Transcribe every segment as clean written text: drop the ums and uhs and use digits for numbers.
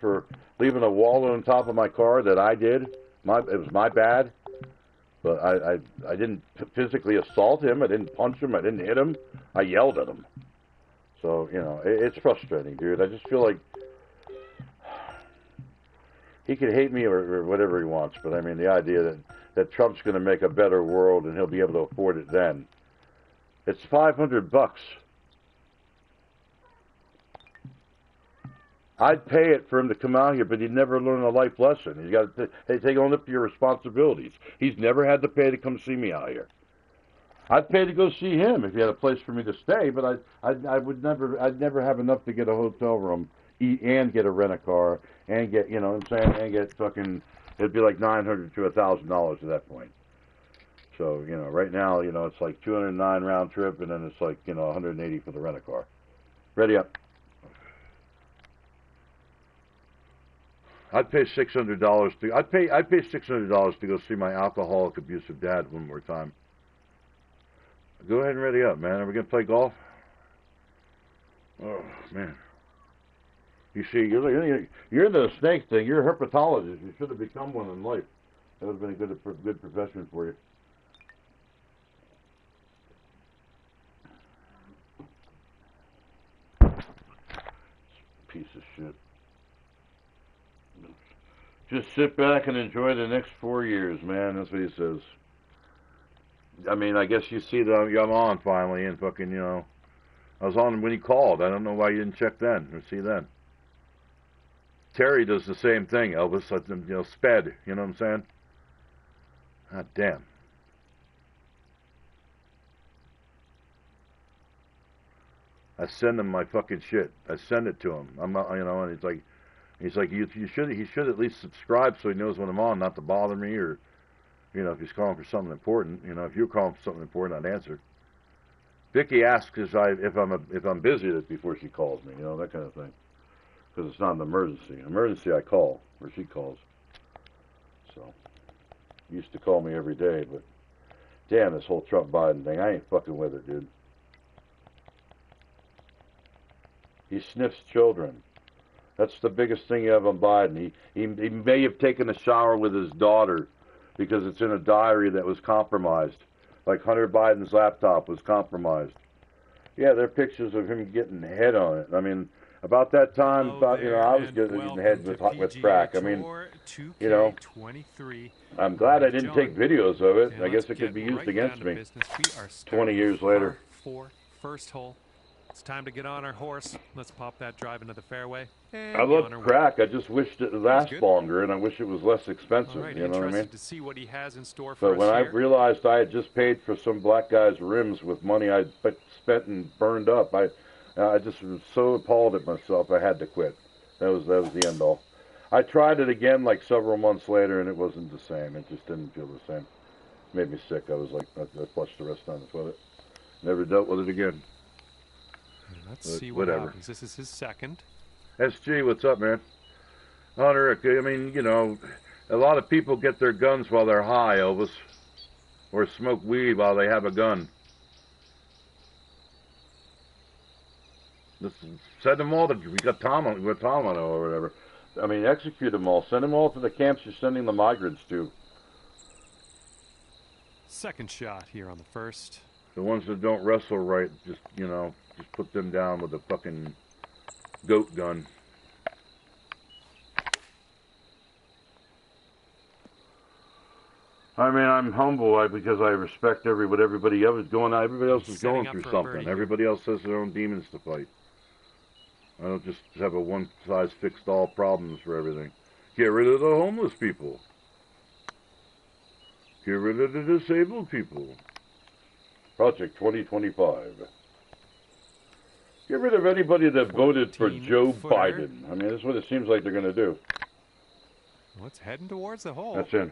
for leaving a wallet on top of my car that I did. It was my bad. But I didn't physically assault him. I didn't punch him. I didn't hit him. I yelled at him. So, you know, it's frustrating, dude. I just feel like he can hate me or whatever he wants. But, I mean, the idea that Trump's going to make a better world and he'll be able to afford it then. It's $500. I'd pay it for him to come out here, but he'd never learn a life lesson. He's got to take on up to your responsibilities. He's never had to pay to come see me out here. I'd pay to go see him if he had a place for me to stay, but I'd never have enough to get a hotel room, eat, and get a rent-a-car, and get, you know what I'm saying, and get fucking, it'd be like $900 to $1,000 at that point. So, you know, right now, you know, it's like $209 round trip, and then it's like, you know, $180 for the rent-a-car. Ready up. I'd pay $600 to. I'd pay $600 to go see my alcoholic, abusive dad one more time. Go ahead and ready up, man. Are we gonna play golf? Oh man. You see, you're the snake thing. You're a herpetologist. You should have become one in life. That would have been a good profession for you. Piece of shit. Just sit back and enjoy the next 4 years, man. That's what he says. I mean, I guess you see that I'm on finally, and fucking, you know, I was on when he called. I don't know why you didn't check then or see then. Terry does the same thing, Elvis. You know, sped. You know what I'm saying? God damn. I send him my fucking shit. I send it to him. I'm not, you know, and he's like, he should at least subscribe so he knows when I'm on, not to bother me, or, you know, if he's calling for something important. You know, if you're calling for something important, I'd answer. Vicky asks if I'm busy before she calls me, you know, that kind of thing, because it's not an emergency. Emergency, I call, or she calls. So, used to call me every day, but damn, this whole Trump Biden thing, I ain't fucking with it, dude. He sniffs children. That's the biggest thing you have on Biden. He may have taken a shower with his daughter because it's in a diary that was compromised. Like Hunter Biden's laptop was compromised. Yeah, there are pictures of him getting head on it. I mean, about that time, you know, I was getting head with crack. I mean, you know, I'm glad I didn't take videos of it. I guess it could be used against me 20 years later. First hole. It's time to get on our horse. Let's pop that drive into the fairway. I love crack. I just wished it would last longer, and I wish it was less expensive. Right, you know what I mean? To see what he has in store for but when us I realized I had just paid for some black guy's rims with money I'd spent and burned up, I just was so appalled at myself. I had to quit. That was the end all. I tried it again like several months later, and it wasn't the same. It just didn't feel the same. It made me sick. I was like, I flushed the rest of the toilet. Never dealt with it again. Let's see what happens. This is his second. SG, what's up, man? Hunter, I mean, you know, a lot of people get their guns while they're high, Elvis, or smoke weed while they have a gun. Send them all to, we got Tom on it or whatever. I mean, execute them all. Send them all to the camps you're sending the migrants to. Second shot here on the first. The ones that don't wrestle right, just, you know, just put them down with a fucking goat gun. I mean, I'm humble because I respect what everybody else is going on. Everybody else is going through something. Everybody else has their own demons to fight. I don't just have a one-size-fits-all problems for everything. Get rid of the homeless people. Get rid of the disabled people. Project 2025. Get rid of anybody that voted for Joe Biden. I mean, that's what it seems like they're going to do. Well, it's heading towards the hole. That's it.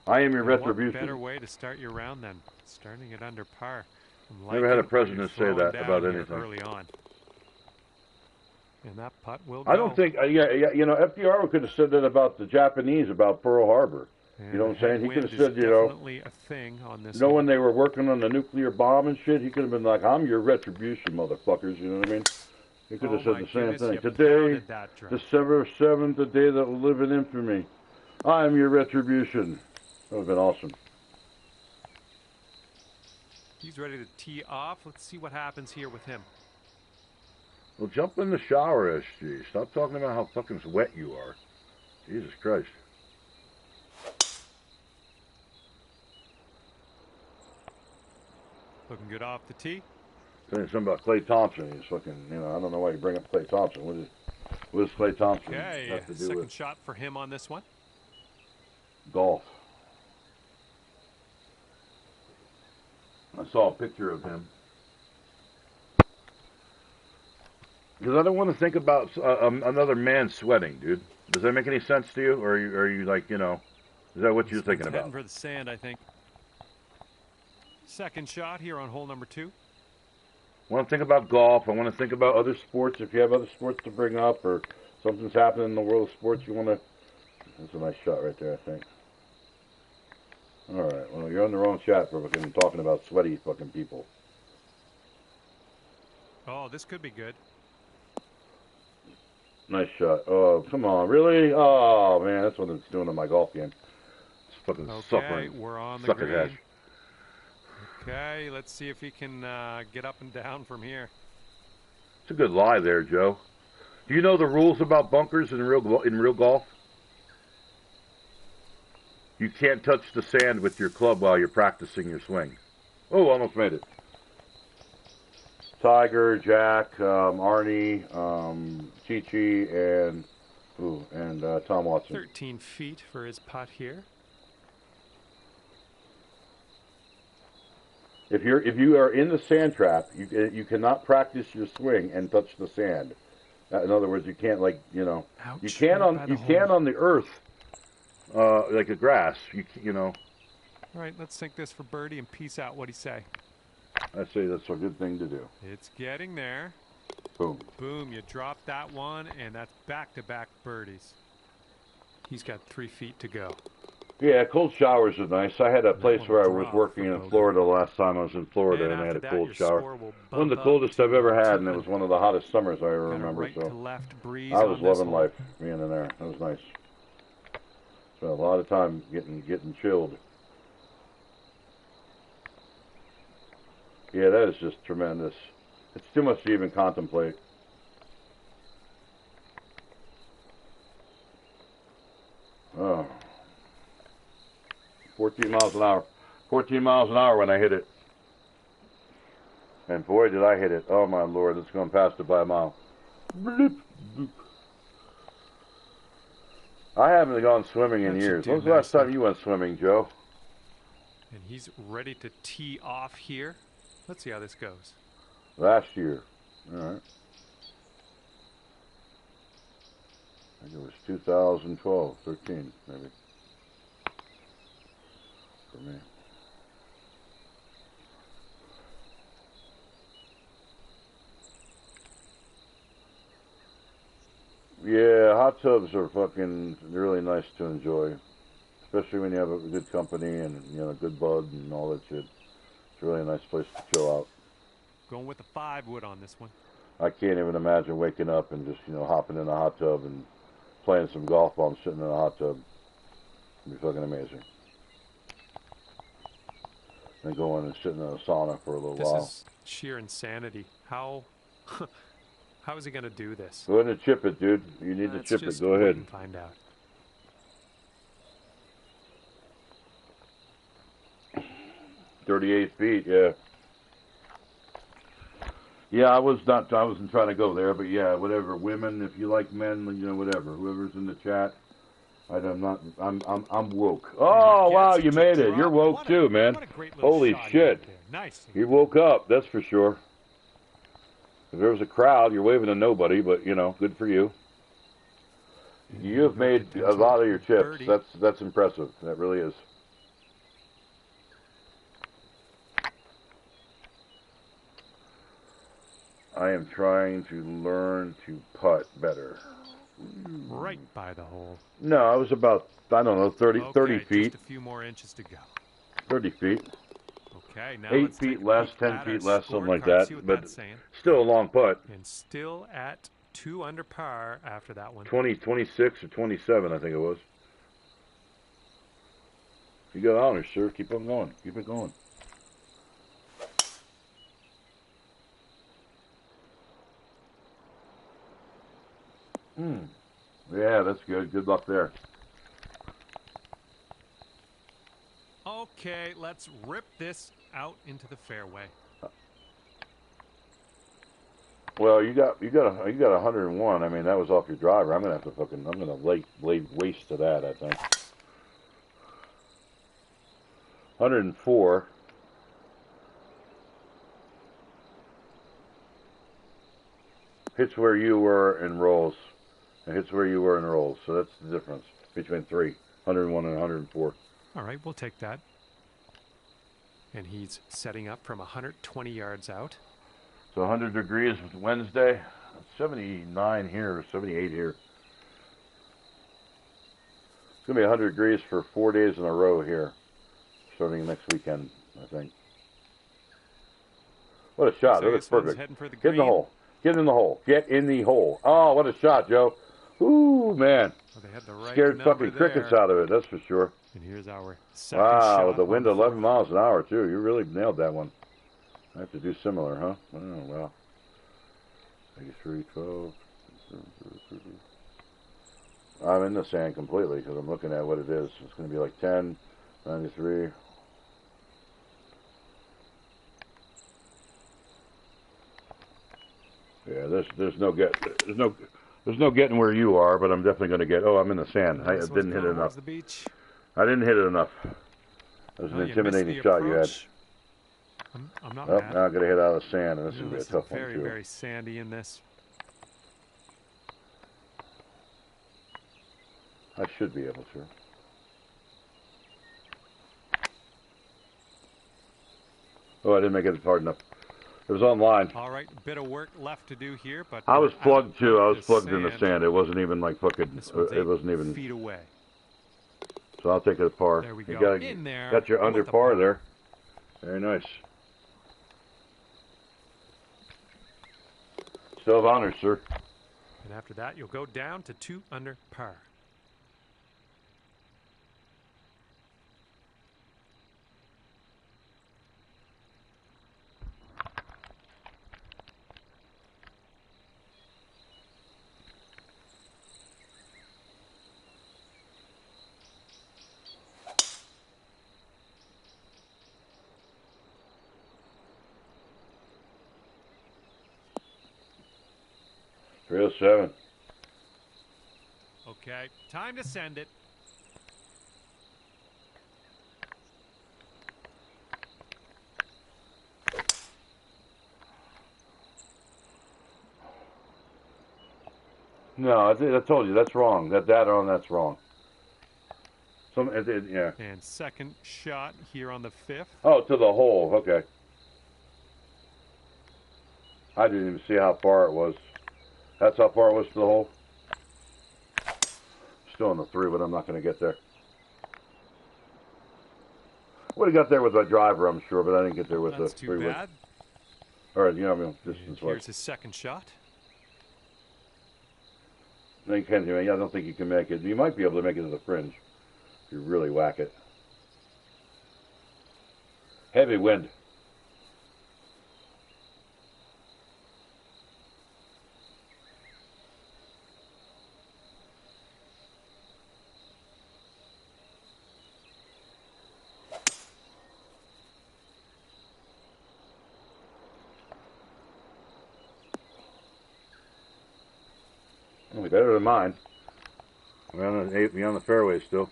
I am your retribution. What better way to start your round than starting it under par? Never had a president say that about anything. Early on. And that putt will go. I don't think, you know, FDR could have said that about the Japanese, about Pearl Harbor. And you know what I'm saying? He could have said, you know, when they were working on the nuclear bomb and shit, he could have been like, I'm your retribution, motherfuckers. You know what I mean? You could Oh have said my the same goodness, thing. you Today, pounded that drum. December 7th, the day that will live in infamy. I am your retribution. That would have been awesome. He's ready to tee off. Let's see what happens here with him. Well, jump in the shower, SG. Stop talking about how fucking wet you are. Jesus Christ. Looking good off the tee. Saying something about Klay Thompson. He's fucking, you know, I don't know why you bring up Klay Thompson. What does Klay Thompson Okay, have to do second with shot for him on this one. golf? I saw a picture of him. Because I don't want to think about another man sweating, dude. Does that make any sense to you? Or are you like, you know, is that what you're thinking about? Heading for the sand, I think. Second shot here on hole number 2. I want to think about golf. I want to think about other sports. If you have other sports to bring up or something's happening in the world of sports, you want to... That's a nice shot right there, I think. All right. Well, you're on the wrong chat for fucking talking about sweaty fucking people. Oh, this could be good. Nice shot. Oh, come on. Really? Oh, man. That's what it's doing in my golf game. It's fucking suffering. Okay, we're on the Suck it, green. Hash. Okay, let's see if he can get up and down from here. It's a good lie there, Joe. Do you know the rules about bunkers in real golf? You can't touch the sand with your club while you're practicing your swing. Oh, almost made it. Tiger, Jack, Arnie, Chi-Chi, and Tom Watson. 13 feet for his putt here. If you are in the sand trap, you cannot practice your swing and touch the sand. In other words, you can't Ouch, you can on the earth, like a grass. You know. All right, let's sink this for birdie and peace out. What'd he say? I say that's a good thing to do. It's getting there. Boom. Boom, you dropped that one, and that's back-to-back birdies. He's got 3 feet to go. Yeah, cold showers are nice. I had a place where I was working in Florida the last time I was in Florida, and I had a cold shower. One of the coldest I've ever had, and it was one of the hottest summers I ever remember. So I was loving life being in there. It was nice. Spent a lot of time getting chilled. Yeah, that is just tremendous. It's too much to even contemplate. Oh. 14 miles an hour. 14 miles an hour when I hit it. And boy, did I hit it. Oh, my Lord. It's going past it by a mile. Bloop, bloop. I haven't gone swimming in years. When was the last time you went swimming, Joe? And he's ready to tee off here. Let's see how this goes. Last year. All right. I think it was 2012, 13, maybe. For me. Yeah, hot tubs are fucking really nice to enjoy. Especially when you have a good company and, you know, good bud and all that shit. It's a really nice place to chill out. Going with the 5-wood on this one. I can't even imagine waking up and just, you know, hopping in a hot tub and playing some golf while I'm sitting in a hot tub. It'd be fucking amazing. And going and sitting in a sauna for a little while. This is sheer insanity. How is he going to do this? Go ahead and chip it, dude. You need to chip it. Go ahead. And find out. $38 feet, yeah. Yeah, I wasn't trying to go there, but yeah, whatever. Women, if you like men, you know, whatever. Whoever's in the chat, I'm woke. Oh wow, you made it. You're woke too, man. Holy shit. Nice. You woke up, that's for sure. If there was a crowd, you're waving to nobody, but you know, good for you. You have made a lot of your chips. That's impressive. That really is. I am trying to learn to putt better. Right by the hole. No, I was about, I don't know, 30 feet. Just a few more inches to go. 30 feet. Okay, now 8 let's take feet a less, peek 10 at feet our less, something like scorecard, see that. what But that's saying. still a long putt. And still at 2 under par after that one. 26 or 27, I think it was. You got honors, sir. Keep on going. Keep it going. Yeah, that's good. Good luck there. Okay, let's rip this out into the fairway. Well, you got 101. I mean, that was off your driver. I'm gonna lay waste to that. I think 104. Hits where you were and rolls. It hits where you were and rolls. So that's the difference between 101 and 104. All right, we'll take that. And he's setting up from 120 yards out. So 100 degrees Wednesday. 79 here, 78 here. It's going to be 100 degrees for 4 days in a row here, starting next weekend, I think. What a shot. So That was perfect. Heading for the Get in the hole. Get in the hole. Get in the hole. Oh, what a shot, Joe. Ooh, man. Well, they had the right Scared fucking crickets out of it, that's for sure. And here's our second shot. Wow, with the wind 11 miles an hour, too. You really nailed that one. I have to do similar, huh? Oh, well. 83, 12. I'm in the sand completely because I'm looking at what it is. It's going to be like 10, 93. Yeah, there's no getting where you are, but I'm definitely going to get. Oh, I'm in the sand. I didn't hit it enough. The beach. I didn't hit it enough. That was an intimidating shot you had. I'm not mad. Now I'm going to hit out of the sand, and this is going to be a tough one, too. Very sandy in this. I should be able to. Oh, I didn't make it hard enough. It was online. All right, a bit of work left to do here, but I was plugged too. I was plugged in the sand. It wasn't even like fucking. It wasn't even feet away. So I'll take it as par. There we go. You got your under par there. Very nice. Still have honors, sir. And after that, you'll go down to 2 under par. Real 7. Okay, time to send it. No, I told you that's wrong. That's wrong. Yeah. And second shot here on the 5th. Oh, to the hole. Okay. I didn't even see how far it was. That's how far it was to the hole. Still in the 3, but I'm not going to get there. Would have got there with my driver, I'm sure, but I didn't get there with the 3 wood. Bad. All right, distance wise. Here's his second shot. No, you can't do it. I don't think you can make it. You might be able to make it to the fringe if you really whack it. Heavy wind. Better than mine. We're on the fairway still.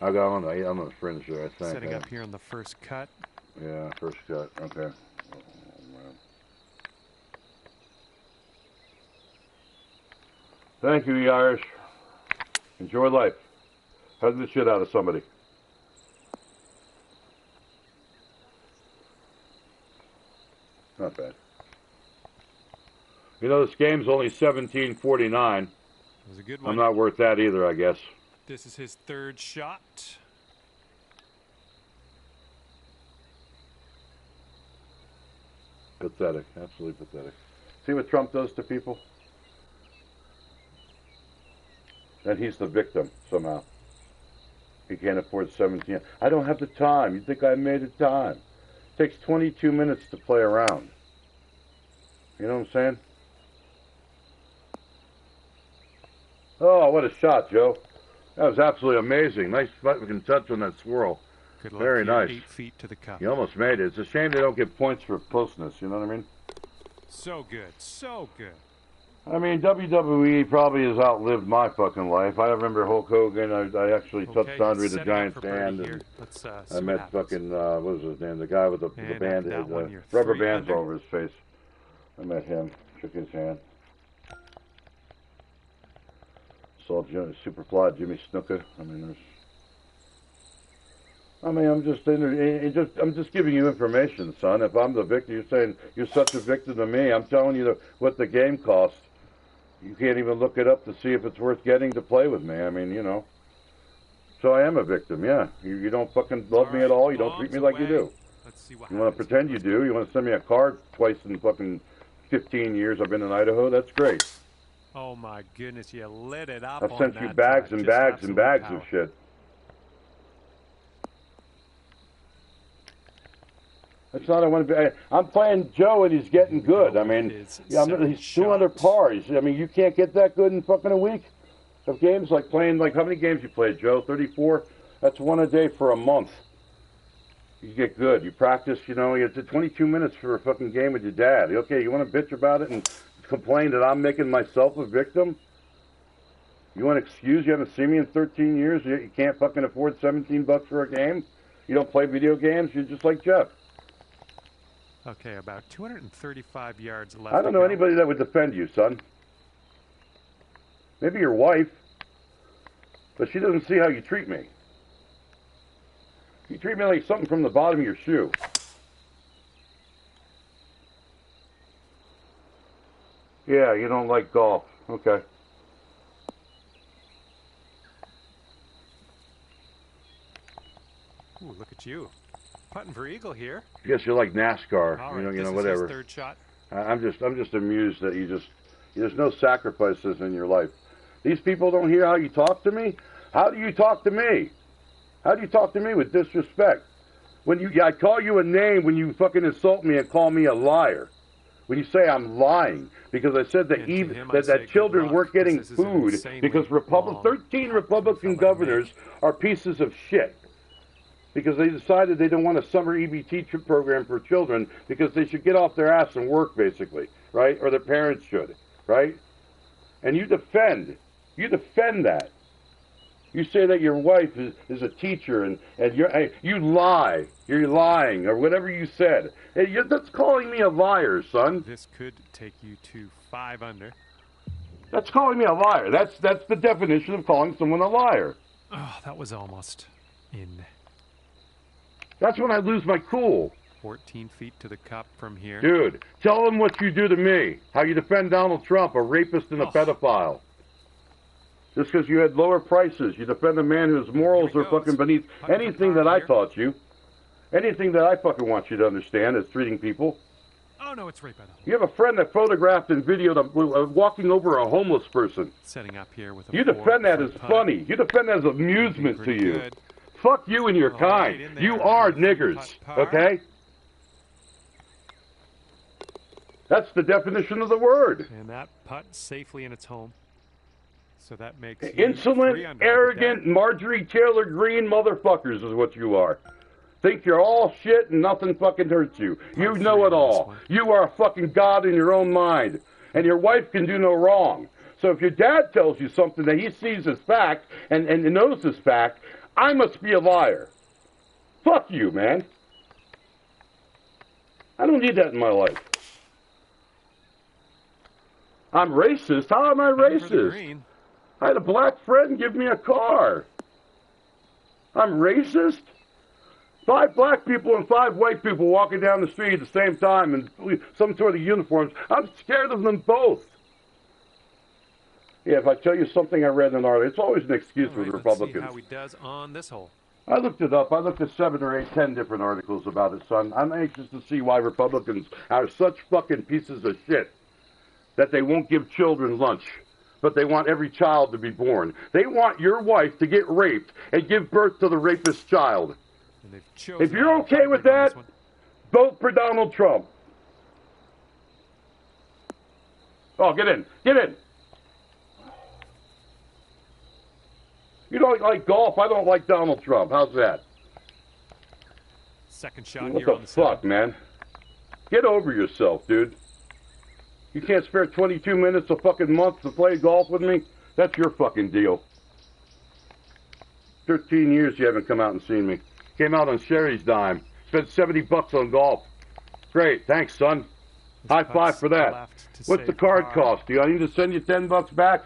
I got on the fringe there, I think. Setting up here on the first cut. Yeah, first cut. Okay. Oh, man. Thank you, Irish. Enjoy life. Hug the shit out of somebody. Not bad. You know, this game's only $17.49. It was a good one. I'm not worth that either, I guess. This is his third shot. Pathetic. Absolutely pathetic. See what Trump does to people? And he's the victim somehow. He can't afford 17. I don't have the time. You think I made the time? It takes 22 minutes to play around. You know what I'm saying? Oh, what a shot, Joe. That was absolutely amazing. Nice fucking touch on that swirl. Good luck. Very nice. 8 feet to the cup. You almost made it. It's a shame they don't get points for closeness, you know what I mean? So good. So good. I mean, WWE probably has outlived my fucking life. I remember Hulk Hogan. I actually touched Andre the Giant's hand. And I met fucking, what was his name? The guy with the band, rubber bands all over his face. I met him. Shook his hand. Saw Superfly Jimmy Snuka. I'm just giving you information, son. If I'm the victim, you're saying you're such a victim to me. I'm telling you what the game costs. You can't even look it up to see if it's worth getting to play with me. I mean, you know. So I am a victim, yeah. You don't fucking love me at all. You don't treat me like you do. Let's see what you want to pretend you do. You want to send me a card twice in fucking 15 years I've been in Idaho. That's great. Oh my goodness, you lit it up. I've sent you bags and bags and bags of shit. That's not I want to be. I'm playing Joe and he's getting good. I mean, he's 200 par. I mean, you can't get that good in fucking a week of games. Like playing, like how many games you played, Joe? 34. That's one a day for a month. You get good. You practice. You know, you have 22 minutes for a fucking game with your dad. Okay, you want to bitch about it and complain that I'm making myself a victim? You want to excuse? You haven't seen me in 13 years. You can't fucking afford $17 for a game. You don't play video games. You're just like Jeff. Okay, about 235 yards left. I don't know anybody that would defend you, son. Maybe your wife, but she doesn't see how you treat me. You treat me like something from the bottom of your shoe. Yeah, you don't like golf. Okay. Ooh, look at you. Putting for eagle here. I guess you're like NASCAR. All right, you know, whatever. His third shot. I'm just amused that there's no sacrifices in your life. These people don't hear how you talk to me. How do you talk to me? How do you talk to me with disrespect? I call you a name when you fucking insult me and call me a liar. When you say I'm lying because I said that children weren't getting food because 13 Republican governors are pieces of shit. Because they decided they don't want a summer EBT program for children because they should get off their ass and work, basically, right? Or their parents should, right? And you defend that. You say that your wife is a teacher and you lie. You're lying, or whatever you said. That's calling me a liar, son. This could take you to 5 under. That's calling me a liar. That's the definition of calling someone a liar. Oh, that was almost in. That's when I lose my cool. 14 feet to the cup from here. Dude, tell them what you do to me. How you defend Donald Trump, a rapist and a pedophile. Just because you had lower prices. You defend a man whose morals are fucking beneath anything that I taught you. Anything that I fucking want you to understand is treating people. Oh, no, it's right by the hole. You have a friend that photographed and videoed walking over a homeless person. Setting up here with a You defend that as funny. You defend that as amusement to you. Good. Fuck you and your kind. Right you are niggers, okay? That's the definition of the word. And that putt safely in its home. So that makes insolent, arrogant, Marjorie Taylor Greene motherfuckers is what you are. Think you're all shit and nothing fucking hurts you. You know it all. You are a fucking god in your own mind. And your wife can do no wrong. So if your dad tells you something that he sees as fact and knows as fact, I must be a liar. Fuck you, man. I don't need that in my life. I'm racist? How am I racist? I had a black friend give me a car. I'm racist? 5 black people and 5 white people walking down the street at the same time in some sort of uniforms. I'm scared of them both. Yeah, if I tell you something I read in an article, it's always an excuse for the Republicans. Let's see how he does on this hole. I looked it up. I looked at 7 or 8, 10 different articles about it, son. I'm anxious to see why Republicans are such fucking pieces of shit that they won't give children lunch, but they want every child to be born. They want your wife to get raped and give birth to the rapist child. And they've chosen If you're okay with that, vote for Donald Trump. Oh, get in. Get in. You don't like golf? I don't like Donald Trump. How's that? Second shot What here the on the fuck, seven. man? Get over yourself, dude. You can't spare 22 minutes a fucking month to play golf with me? That's your fucking deal. 13 years you haven't come out and seen me. Came out on Sherry's dime. Spent $70 on golf. Great. Thanks, son. High five for that. What's the card cost? Do I need to send you $10 back?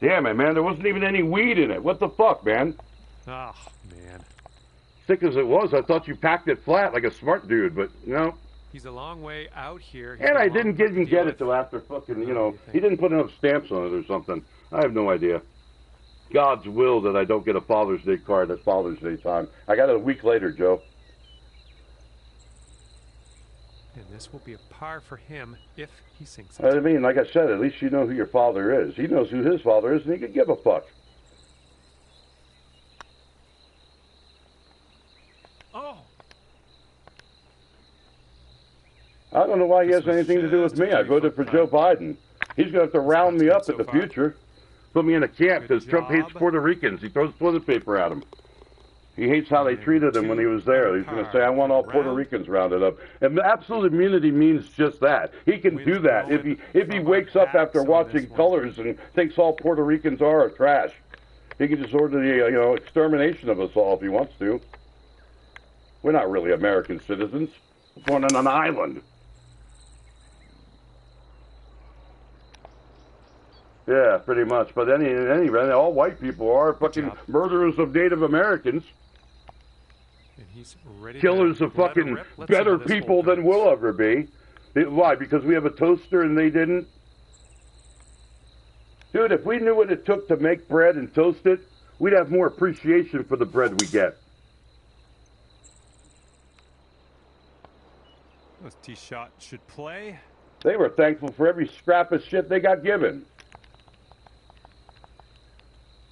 Damn it, man. There wasn't even any weed in it. What the fuck, man? Oh, man. Thick as it was, I thought you packed it flat like a smart dude, but no. He's a long way out here. And I didn't even get it till after fucking, you know, he didn't put enough stamps on it or something. I have no idea. God's will that I don't get a Father's Day card at Father's Day time. I got it a week later, Joe. And this will be a par for him if he sinks it. I mean, like I said, at least you know who your father is. He knows who his father is, and he could give a fuck. Oh! I don't know why he has anything to do with me. I voted for Joe Biden. He's going to have to round me up in the future. Put me in a camp because Trump hates Puerto Ricans. He throws toilet paper at them. He hates how they treated him when he was there. He's going to say, I want all Puerto Ricans rounded up. And absolute immunity means just that. He can do that if he wakes up after watching Colors and thinks all Puerto Ricans are trash. He can just order the extermination of us all if he wants to. We're not really American citizens. We're born on an island. Yeah, pretty much. But anyway, all white people are fucking murderers of Native Americans. And he's ready Killers of fucking better people than we'll ever be. Why? Because we have a toaster and they didn't? Dude, if we knew what it took to make bread and toast it, we'd have more appreciation for the bread we get. This tee shot should play. They were thankful for every scrap of shit they got given.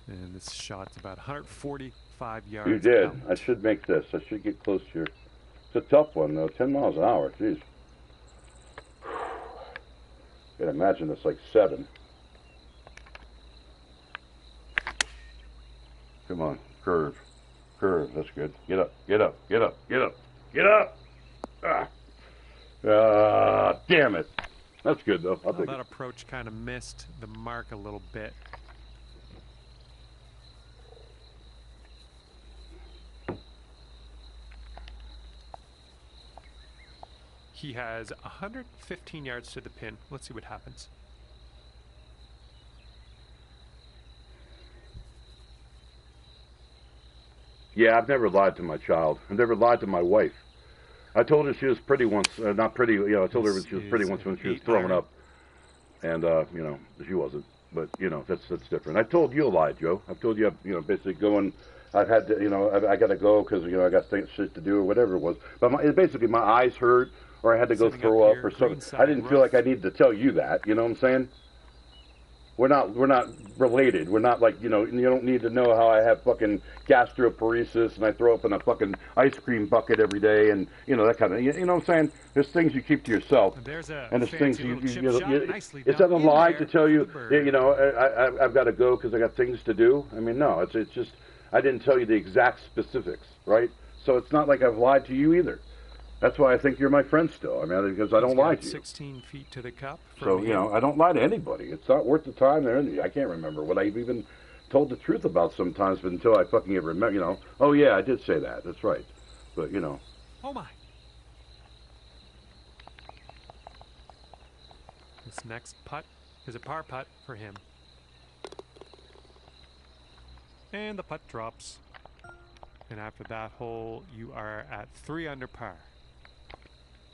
And this shot's about 145 yards. You did. Out. I should make this. I should get close here. It's a tough one, though. 10 miles an hour. Jeez. I can imagine it's like 7. Come on. Curve. Curve. That's good. Get up. Get up. Get up. Get up. Get up. Damn it. That's good, though. I'll take that it. approach kind of missed the mark a little bit. He has 115 yards to the pin. Let's see what happens. Yeah, I've never lied to my child. I've never lied to my wife. I told her she was pretty once, not pretty, I told her she was pretty once when she was throwing up. And, she wasn't. But, that's different. I told you a lie, Joe. I've told you, basically going, I've had to, I got to go because, I got shit to do or whatever it was. But basically my eyes hurt or I had to go throw up or something. I didn't feel like I needed to tell you that. You know what I'm saying? We're not related. We're not like, you don't need to know how I have fucking gastroparesis and I throw up in a fucking ice cream bucket every day and, that kind of, you know what I'm saying? There's things you keep to yourself. And there's things it's not a lie to tell you, I've got to go because I got things to do. I mean, no, it's just, I didn't tell you the exact specifics, right? So it's not like I've lied to you either. That's why I think you're my friend still. I mean, because I don't lie to you. 16 feet to the cup. So, I don't lie to anybody. It's not worth the time or anything. I can't remember what I've even told the truth about sometimes, but until I fucking ever remember, oh, yeah, I did say that. That's right. But, Oh, my. This next putt is a par putt for him. And the putt drops. And after that hole, you are at 3 under par.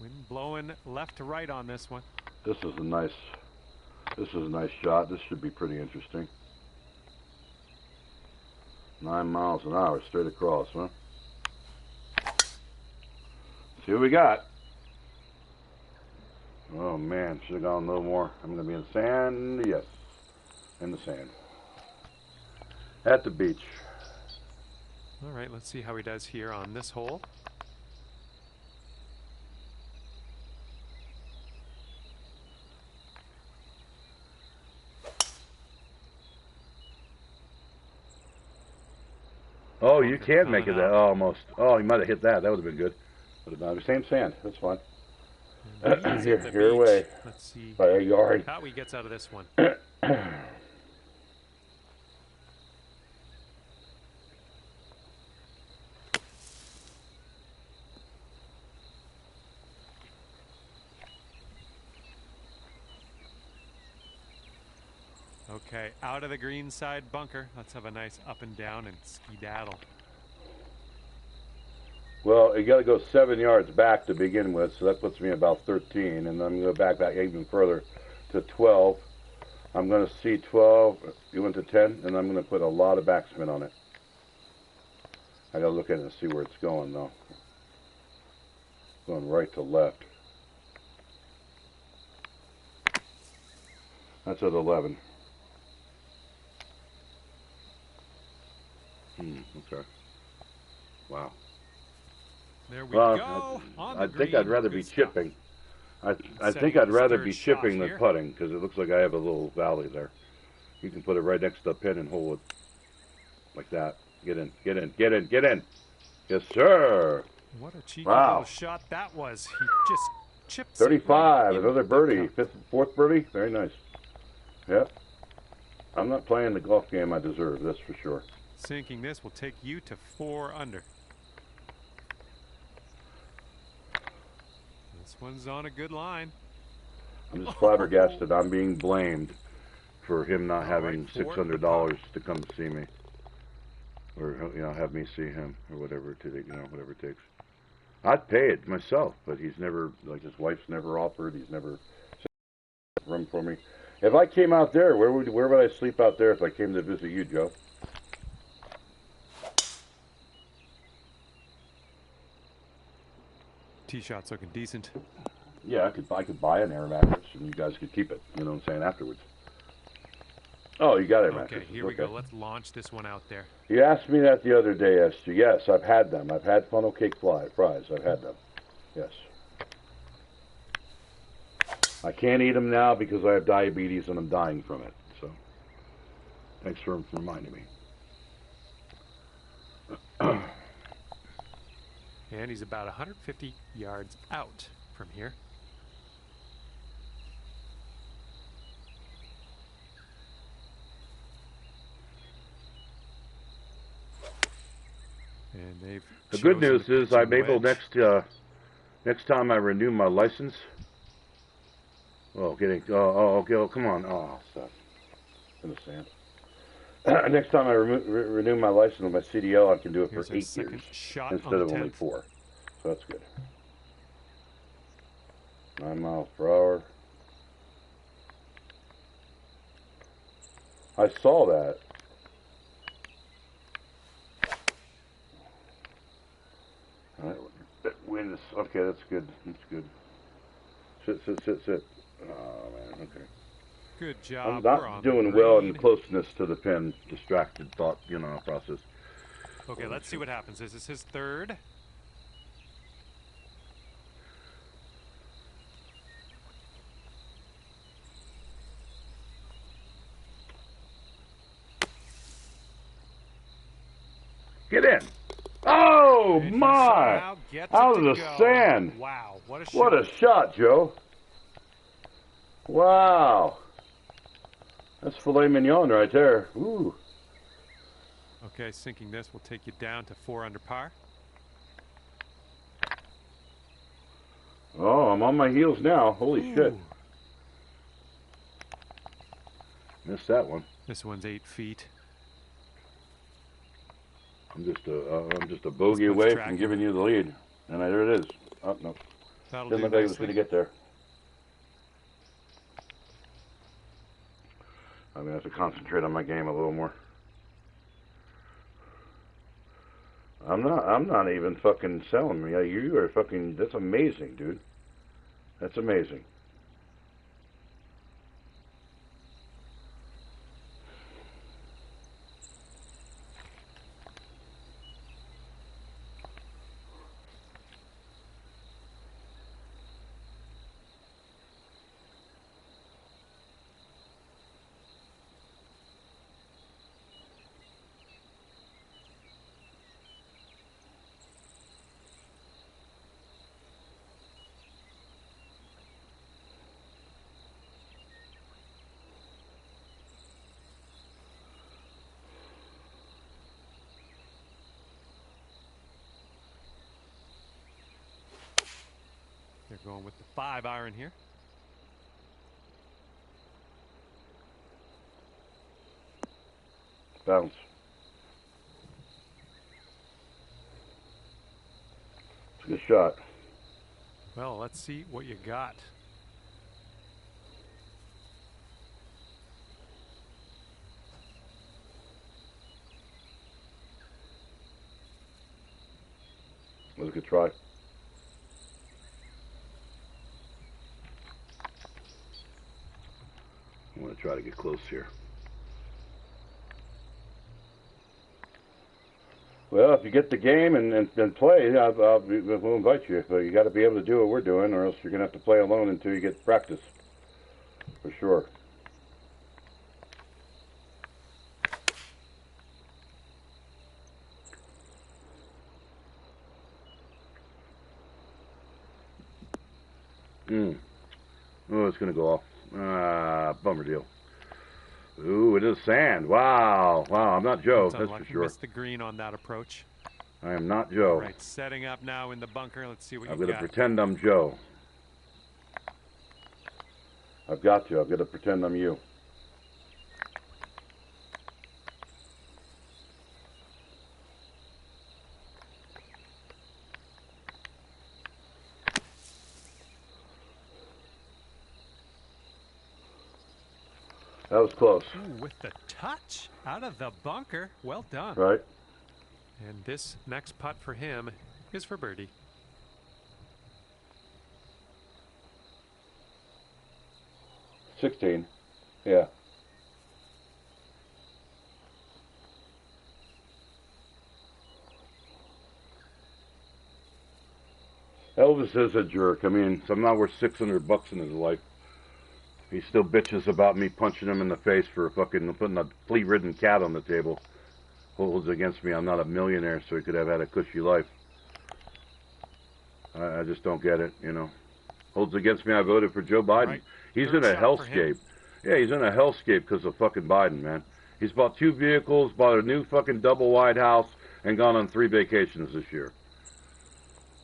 Wind blowing left to right on this one. This is a nice shot. This should be pretty interesting. 9 miles an hour straight across, huh? See what we got. Oh man, should have gone a little more. I'm going to be in the sand. Yes, in the sand. At the beach. All right, let's see how he does here on this hole. Oh, you can't make it that almost. Oh, you might have hit that. That would have been good. Would have been the same sand. That's fine. Here away. Let's see By a yard. how he gets out of this one. Okay, out of the green side bunker. Let's have a nice up and down and skedaddle. Well, you got to go 7 yards back to begin with, so that puts me about 13, and then I'm going to go back even further to 12. I'm going to see 12. You went to 10, and I'm going to put a lot of backspin on it. I got to look at it and see where it's going, though. Going right to left. That's at 11. Okay. Wow. There we go. I think I'd rather be chipping. I think I'd rather be chipping than putting, because it looks like I have a little valley there. You can put it right next to the pin and hold it like that. Get in, get in, get in, get in. Yes, sir. What a cheeky little shot that was. He just chipped 35, another birdie. Fourth birdie. Very nice. Yep. I'm not playing the golf game I deserve, that's for sure. Sinking this will take you to 4 under. This one's on a good line. I'm just flabbergasted. I'm being blamed for him not having $600 to come to see me, or have me see him, or whatever whatever it takes. I'd pay it myself, but he's never, like, his wife's never offered. He's never room for me. If I came out there, where would I sleep out there if I came to visit you, Joe? Tee shot's looking decent. Yeah, I could buy an air mattress and you guys could keep it. You know what I'm saying, afterwards. Oh, you got air mattresses. Okay, here we go. Let's launch this one out there. You asked me that the other day, Esther. Yes, I've had them. I've had funnel cake fries. I've had them. Yes. I can't eat them now because I have diabetes and I'm dying from it. So, thanks for reminding me. And he's about 150 yards out from here. And they've the good news is I'm able next time I renew my license. Oh, okay, come on. Oh, stuff. In the sand. Next time I renew my license with my CDL, I can do it for 8 years instead of only 4. So that's good. 9 miles per hour. I saw that. All right, that wind is okay. That's good. That's good. Sit. Oh man, okay. Good job. I'm not doing well in closeness to the pin. Distracted thought, process. Okay, let's see what happens. This is his third. Get in. Oh, my. Out of the sand. Wow, what a shot. What a shot, Joe. Wow. That's filet mignon right there. Ooh. Okay, sinking this will take you down to 4 under par. Oh, I'm on my heels now. Holy shit. Missed that one. This one's 8 feet. I'm just a bogey away from giving you the lead. And there it is. Oh, no. Didn't look like it was going to get there. I'm going to have to concentrate on my game a little more. I'm not even fucking selling me. You are fucking. That's amazing, dude. That's amazing. They're going with the 5-iron here. Bounce. It's a good shot. Well, let's see what you got. That was a good try. I'm going to try to get close here. Well, if you get the game and play, we'll invite you. But you got to be able to do what we're doing, or else you're going to have to play alone until you get practice. For sure. Oh, it's going to go off. Bummer deal. Ooh, it is sand. Wow. Wow, I'm not Joe, that's for sure. Missed the green on that approach. I am not Joe. All right, setting up now in the bunker. Let's see what you got. I'm going to pretend I'm Joe. I've got to. I've got to pretend I'm you. That was close. Ooh, with the touch out of the bunker. Well done. Right. And this next putt for him is for birdie. $16. Yeah. Elvis is a jerk. I mean, so I'm not worth $600 in his life. He still bitches about me punching him in the face for fucking putting a flea-ridden cat on the table. Holds against me. I'm not a millionaire, so he could have had a cushy life. I just don't get it, you know. Holds against me. I voted for Joe Biden. Right. He's Third in a shot for him. hellscape. Yeah, he's in a hellscape because of fucking Biden, man. He's bought 2 vehicles, bought a new fucking double wide house, and gone on 3 vacations this year.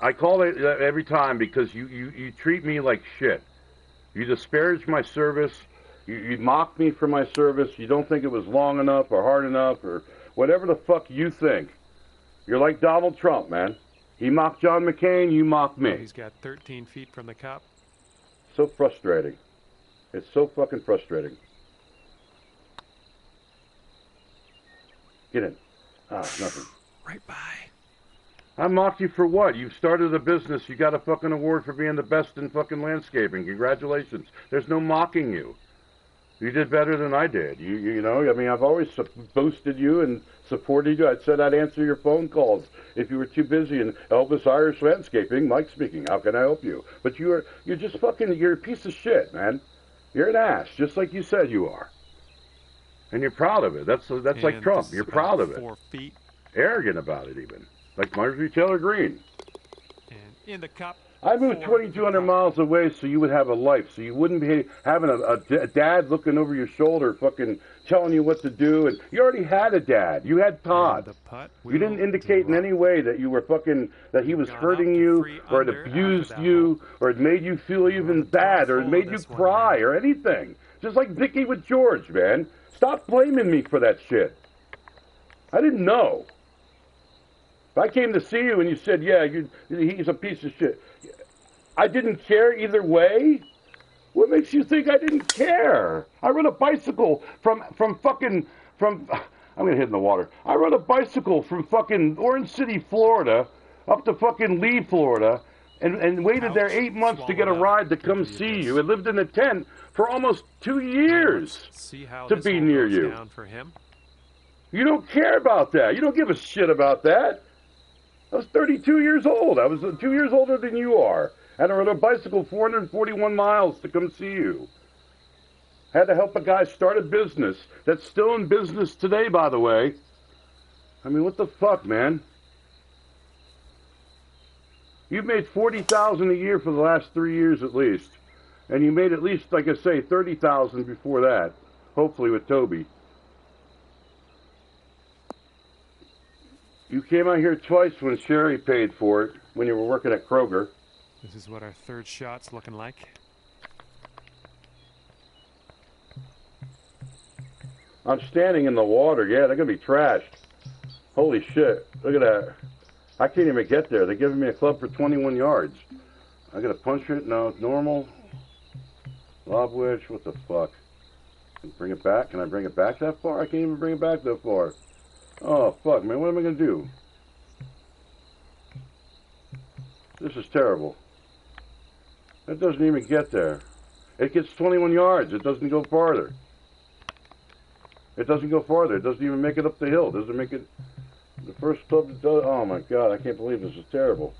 I call it every time because you treat me like shit. You disparage my service. You mock me for my service. You don't think it was long enough or hard enough or whatever the fuck you think. You're like Donald Trump, man. He mocked John McCain, you mock me. He's got 13 feet from the cup. So frustrating. It's so fucking frustrating. Get in. Ah, nothing. Right by. I mocked you for what? You've started a business. You got a fucking award for being the best in fucking landscaping. Congratulations. There's no mocking you. You did better than I did. You know, I mean, I've always boosted you and supported you. I said I'd answer your phone calls if you were too busy. And Elvis Irish Landscaping, Mike speaking. How can I help you? But you're just fucking, you're a piece of shit, man. You're an ass, just like you said you are. And you're proud of it. That's like Trump. You're proud of it. 4 feet. Arrogant about it, even. Like Marjorie Taylor Greene. And in the cup. I moved 2,200 miles away so you would have a life, so you wouldn't be having a dad looking over your shoulder fucking telling you what to do. And you already had a dad. You had Todd. You didn't indicate in any way that you were fucking, that he was hurting you or had abused you or had made you feel even bad or had made you cry or anything. Just like Vicky with George, man. Stop blaming me for that shit. I didn't know. If I came to see you and you said, yeah, he's a piece of shit, I didn't care either way? What makes you think I didn't care? I rode a bicycle from I'm gonna hit in the water. I rode a bicycle from fucking Orange City, Florida, up to fucking Lee, Florida, and waited there 8 months to get a ride to come see you. And lived in a tent for almost 2 years to be near you. Down for him. You don't care about that. You don't give a shit about that. I was 32 years old. I was 2 years older than you are. And I rode a bicycle 441 miles to come see you. Had to help a guy start a business that's still in business today, by the way. I mean, what the fuck, man? You've made $40,000 a year for the last 3 years at least. And you made at least, like I say, $30,000 before that. Hopefully with Toby. You came out here twice when Sherry paid for it, when you were working at Kroger. This is what our third shot's looking like. I'm standing in the water. Yeah, they're going to be trashed. Holy shit. Look at that. I can't even get there. They're giving me a club for 21 yards. I got to punch it. No, it's normal. Lob wedge. What the fuck? Bring it back. Can I bring it back that far? I can't even bring it back that far. Oh, fuck, man. What am I going to do? This is terrible. It doesn't even get there. It gets 21 yards. It doesn't go farther. It doesn't go farther. It doesn't even make it up the hill. It doesn't make it... The first club that does... Oh, my God. I can't believe this is terrible.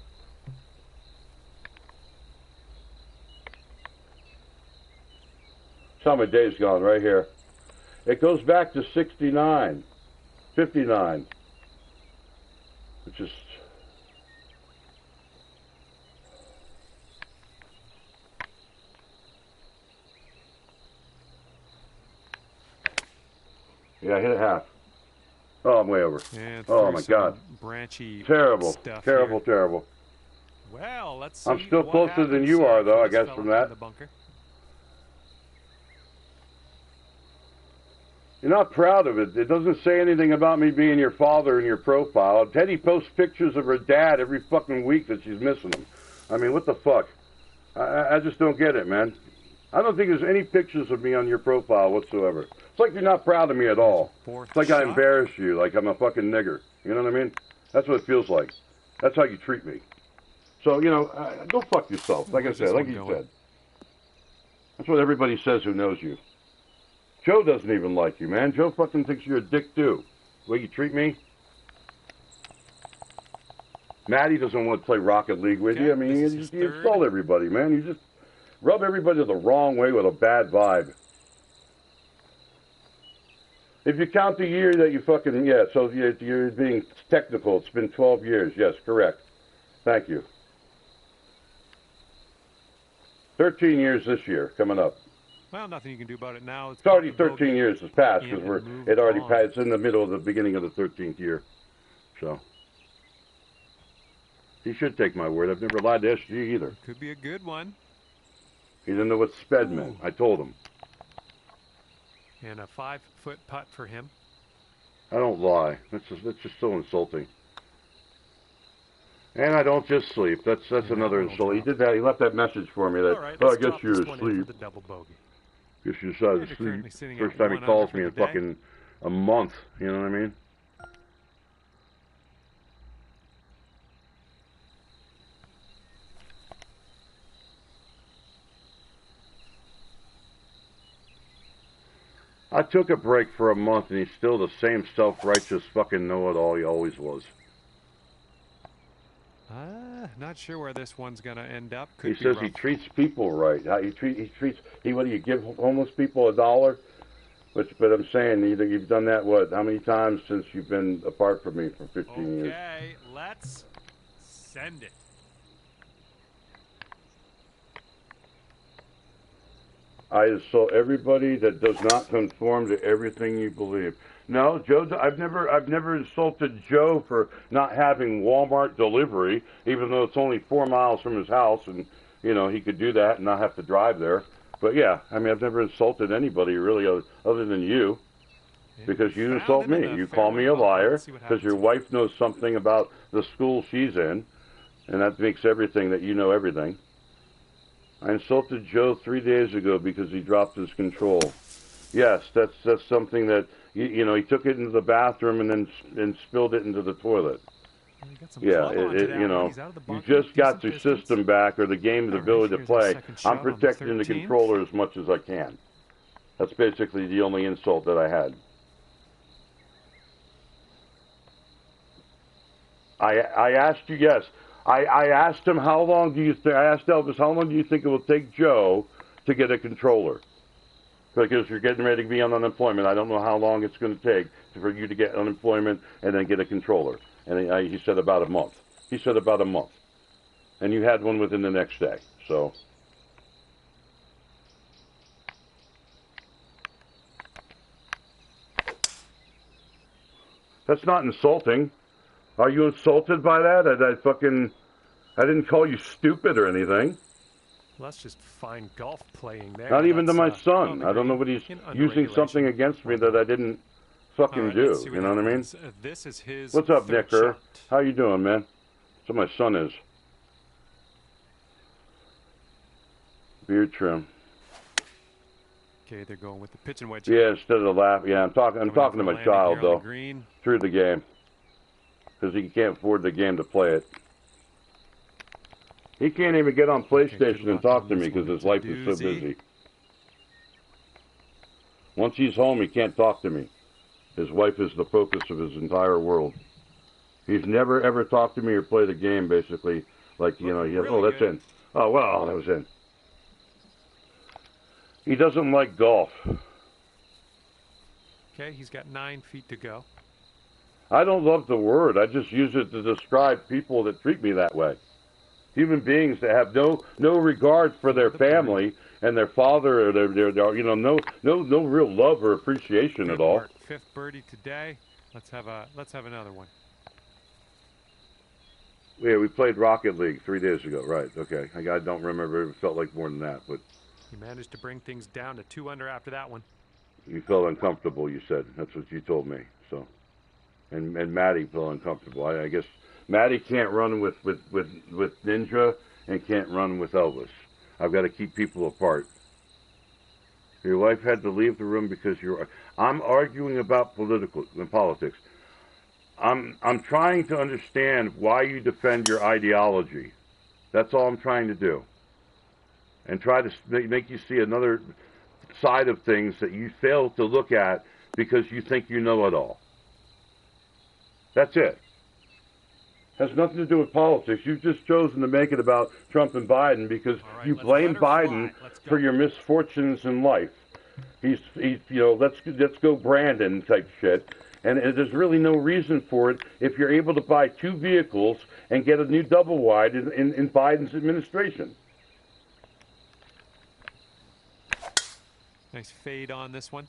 That's how my day's gone right here. It goes back to 69. 59. Which is... Yeah, I hit it half. Oh, I'm way over. Oh, my God. Branchy terrible. Stuff terrible, here. terrible. Well, let's see. I'm still closer than you are, though, I guess, from that. You're not proud of it. It doesn't say anything about me being your father in your profile. Teddy posts pictures of her dad every fucking week that she's missing him. I mean, what the fuck? I just don't get it, man. I don't think there's any pictures of me on your profile whatsoever. It's like you're not proud of me at all. It's like I embarrass you, like I'm a fucking nigger. You know what I mean? That's what it feels like. That's how you treat me. So, you know, go fuck yourself. Like I said, like you said. That's what everybody says who knows you. Joe doesn't even like you, man. Joe fucking thinks you're a dick, too. The way you treat me. Maddie doesn't want to play Rocket League with you. I mean, you insult everybody, man. You just rub everybody the wrong way with a bad vibe. If you count the year that you fucking... Yeah, so you're being technical. It's been 12 years. Yes, correct. Thank you. 13 years this year, coming up. Well, nothing you can do about it now. It's already 13 years has passed because it's in the middle of the beginning of the 13th year. So he should take my word. I've never lied to SG either. Could be a good one. He didn't know what sped meant. I told him. And a 5-foot putt for him. I don't lie. That's just so insulting. And I don't just sleep. That's another insult. He did that. He left that message for me that, right, I guess you're asleep. The double bogey. Guess you decided to sleep. First time he calls me in fucking a month. You know what I mean? I took a break for a month, and he's still the same self-righteous fucking know-it-all he always was. Not sure where this one's gonna end up. He says he treats people right. What do you give homeless people $1? But I'm saying, you've done that, what, how many times since you've been apart from me for 15 years? Okay, let's send it. I insult everybody that does not conform to everything you believe. No, Joe, I've never insulted Joe for not having Walmart delivery, even though it's only 4 miles from his house, and you know he could do that and not have to drive there. But yeah, I mean, I've never insulted anybody really other than you, because you insult me. You call me a liar because your wife knows something about the school she's in, and that makes everything that you know everything. I insulted Joe 3 days ago because he dropped his control. Yes, that's something that You know, he took it into the bathroom and spilled it into the toilet. Yeah, you know, you just got your system back or the game's ability to play. I'm protecting the controller as much as I can. That's basically the only insult that I had. I asked you, yes. I asked him, how long do you think, I asked Elvis, how long do you think it will take Joe to get a controller? Because you're getting ready to be on unemployment. I don't know how long it's going to take for you to get unemployment and then get a controller. And he said about a month. He said about a month. And you had one within the next day. So. That's not insulting. Are you insulted by that? I didn't call you stupid or anything. Well, that's just fine golf playing there. Not even to my son. I don't know what he's using something against me that I didn't fucking do. You know what I mean? This is his. What's up, Nicker? How you doing, man? That's what my son is. Beard trim. Okay, they're going with the pitch and wedge. Yeah, instead of the laugh. Yeah, I'm talking to my child though. Through the game, because he can't afford the game to play it. He can't even get on PlayStation and talk to me because his life is so busy. Once he's home, he can't talk to me. His wife is the focus of his entire world. He's never, ever talked to me or played a game, basically. Like, you know, he has, oh, that's in. Oh, well, that was in. He doesn't like golf. Okay, he's got 9 feet to go. I don't love the word. I just use it to describe people that treat me that way. Human beings that have no regard for their family and their father, or their you know, no real love or appreciation at all. 5th birdie today. Let's have another one. Yeah, we played Rocket League 3 days ago. Right. Okay. I don't remember. It felt like more than that, but he managed to bring things down to 2 under after that one. You felt uncomfortable. You said that's what you told me. So, and Maddie felt uncomfortable. I guess. Maddie can't run with Ninja and can't run with Elvis. I've got to keep people apart. Your wife had to leave the room because I'm arguing about politics. I'm trying to understand why you defend your ideology. That's all I'm trying to do. And try to make you see another side of things that you fail to look at because you think you know it all. That's it. Has nothing to do with politics. You've just chosen to make it about Trump and Biden because you blame Biden for your misfortunes in life. He's you know, let's go Brandon type shit. And there's really no reason for it if you're able to buy 2 vehicles and get a new double wide in Biden's administration. Nice fade on this one.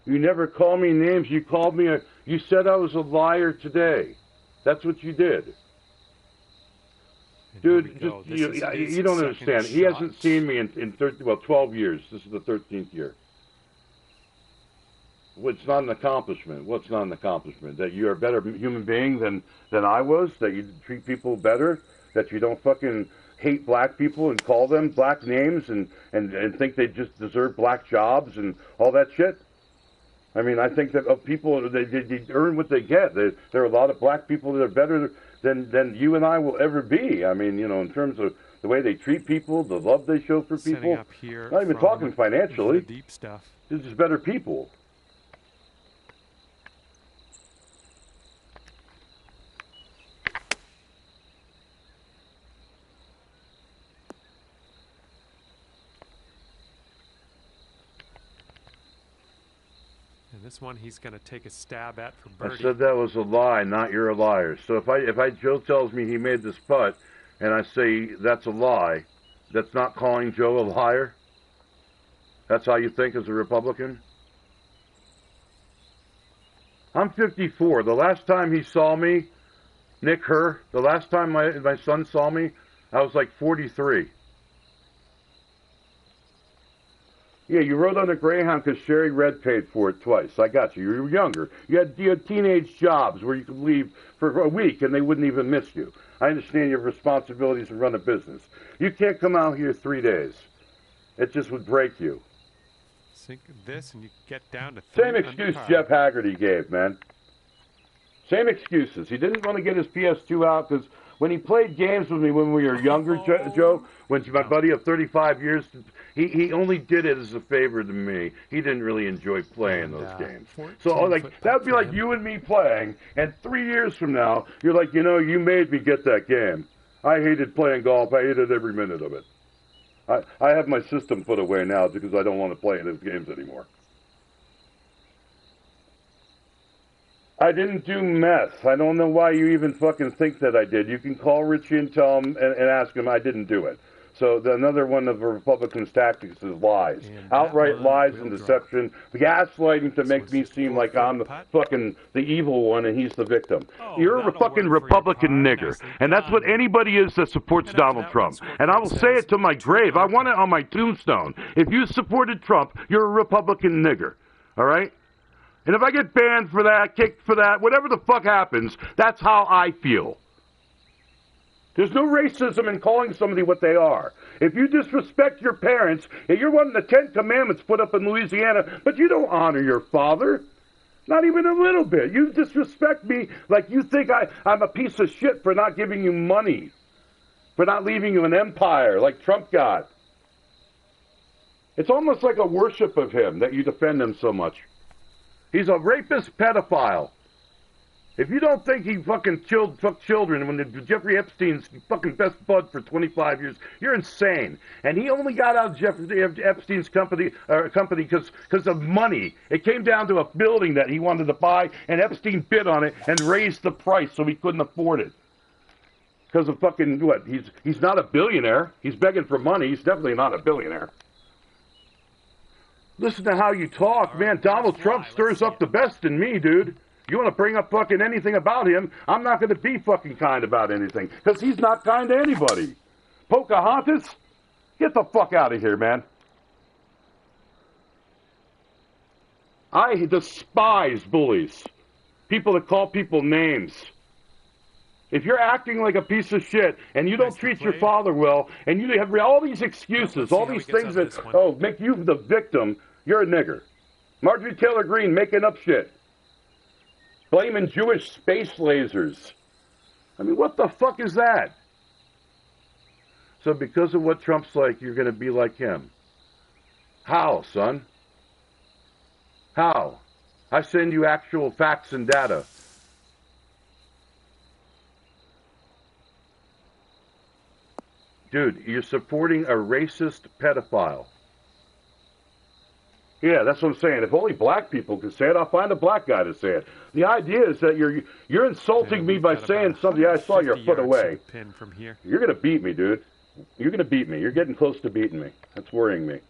You never call me names. You called me you said I was a liar today. That's what you did. Dude, just, you don't understand. He hasn't seen me in 12 years. This is the 13th year. It's not an accomplishment. What's not an accomplishment? That you're a better human being than I was? That you treat people better? That you don't fucking hate black people and call them black names and think they just deserve black jobs and all that shit? I mean, I think that people, they earn what they get. There are a lot of black people that are better than you and I will ever be. I mean, you know, in terms of the way they treat people, the love they show for people. Up here not even talking financially. Deep stuff. They're just better people. This one he's going to take a stab at for birdie. I said that was a lie, not you're a liar. So if Joe tells me he made this putt, and I say that's a lie, that's not calling Joe a liar? That's how you think as a Republican? I'm 54. The last time he saw me, Nick Herr, the last time my son saw me, I was like 43. Yeah, you rode on a Greyhound because Sherry Red paid for it twice. I got you. You were younger. You had teenage jobs where you could leave for a week and they wouldn't even miss you. I understand your responsibilities to run a business. You can't come out here 3 days. It just would break you. Sink this and you get down to 3 Same under excuse par. Jeff Haggerty gave, man. Same excuses. He didn't want to get his PS2 out because when he played games with me when we were younger, Joe, when my buddy of 35 years, he only did it as a favor to me. He didn't really enjoy playing those games. So like that would be like you and me playing, and 3 years from now, you're like, you know, you made me get that game. I hated playing golf. I hated every minute of it. I have my system put away now because I don't want to play those games anymore. I didn't do meth. I don't know why you even fucking think that I did. You can call Richie and tell him and ask him I didn't do it. So another one of the Republicans' tactics is lies. Outright lies and deception. Gaslighting to make me seem like I'm the evil one and he's the victim. You're a fucking Republican nigger. And that's what anybody is that supports Donald Trump. And I will say it to my grave. I want it on my tombstone. If you supported Trump, you're a Republican nigger. All right? And if I get banned for that, kicked for that, whatever the fuck happens, that's how I feel. There's no racism in calling somebody what they are. If you disrespect your parents, and you're one of the 10 Commandments put up in Louisiana, but you don't honor your father, not even a little bit. You disrespect me like you think I'm a piece of shit for not giving you money, for not leaving you an empire like Trump got. It's almost like a worship of him that you defend him so much. He's a rapist pedophile. If you don't think he fucking took children when Jeffrey Epstein's fucking best bud for 25 years, you're insane. And he only got out of Jeffrey Epstein's company because of money. It came down to a building that he wanted to buy, and Epstein bid on it and raised the price so he couldn't afford it. Because of fucking what? He's not a billionaire. He's begging for money. He's definitely not a billionaire. Listen to how you talk, man. Donald Trump stirs up the best in me, dude. You want to bring up fucking anything about him, I'm not going to be fucking kind about anything. Because he's not kind to anybody. Pocahontas? Get the fuck out of here, man. I despise bullies. People that call people names. If you're acting like a piece of shit and you don't treat your father well and you have all these excuses, all these things that, make you the victim, you're a nigger. Marjorie Taylor Greene making up shit. Blaming Jewish space lasers. I mean, what the fuck is that? So because of what Trump's like, you're going to be like him. How, son? How? I send you actual facts and data. Dude, you're supporting a racist pedophile. Yeah, that's what I'm saying. If only black people could say it, I'll find a black guy to say it. The idea is that you're insulting me by saying something. I saw your foot away. From here. You're going to beat me, dude. You're going to beat me. You're getting close to beating me. That's worrying me.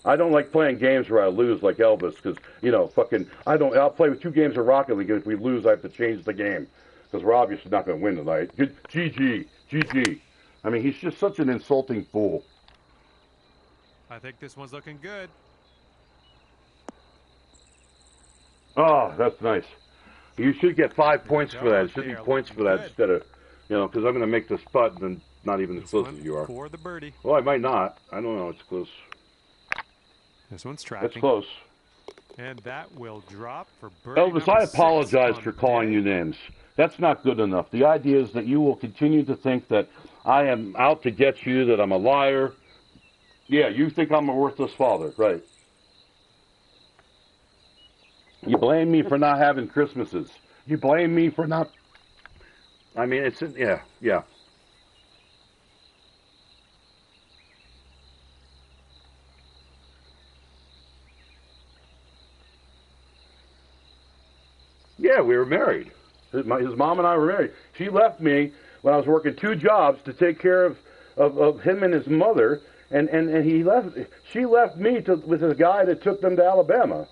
I don't like playing games where I lose like Elvis because, I'll play with 2 games of Rocket League, and if we lose, I have to change the game because we're obviously not going to win tonight. GG. I mean, he's just such an insulting fool. I think this one's looking good. Oh, that's nice. You should get 5 points for that. It should be points for that instead of, because I'm going to make this putt and not even as close as you are. For the birdie. Well, I might not. I don't know. It's close. This one's tracking. It's close. And that will drop for birdie. Elvis, I apologize for calling you names. That's not good enough. The idea is that you will continue to think that I am out to get you, that I'm a liar. Yeah, you think I'm a worthless father, right? You blame me for not having Christmases. You blame me for not... I mean, yeah. Yeah, we were married. His mom and I were married. She left me when I was working 2 jobs to take care of him and his mother, and she left me with a guy that took them to Alabama.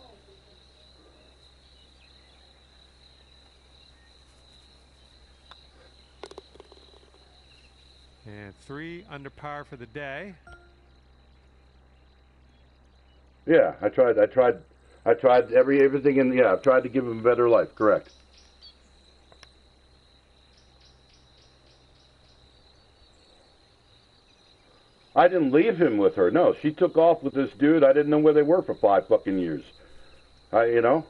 And 3 under par for the day. Yeah, I tried everything I've tried to give him a better life, correct. I didn't leave him with her. No, she took off with this dude. I didn't know where they were for 5 fucking years. You know?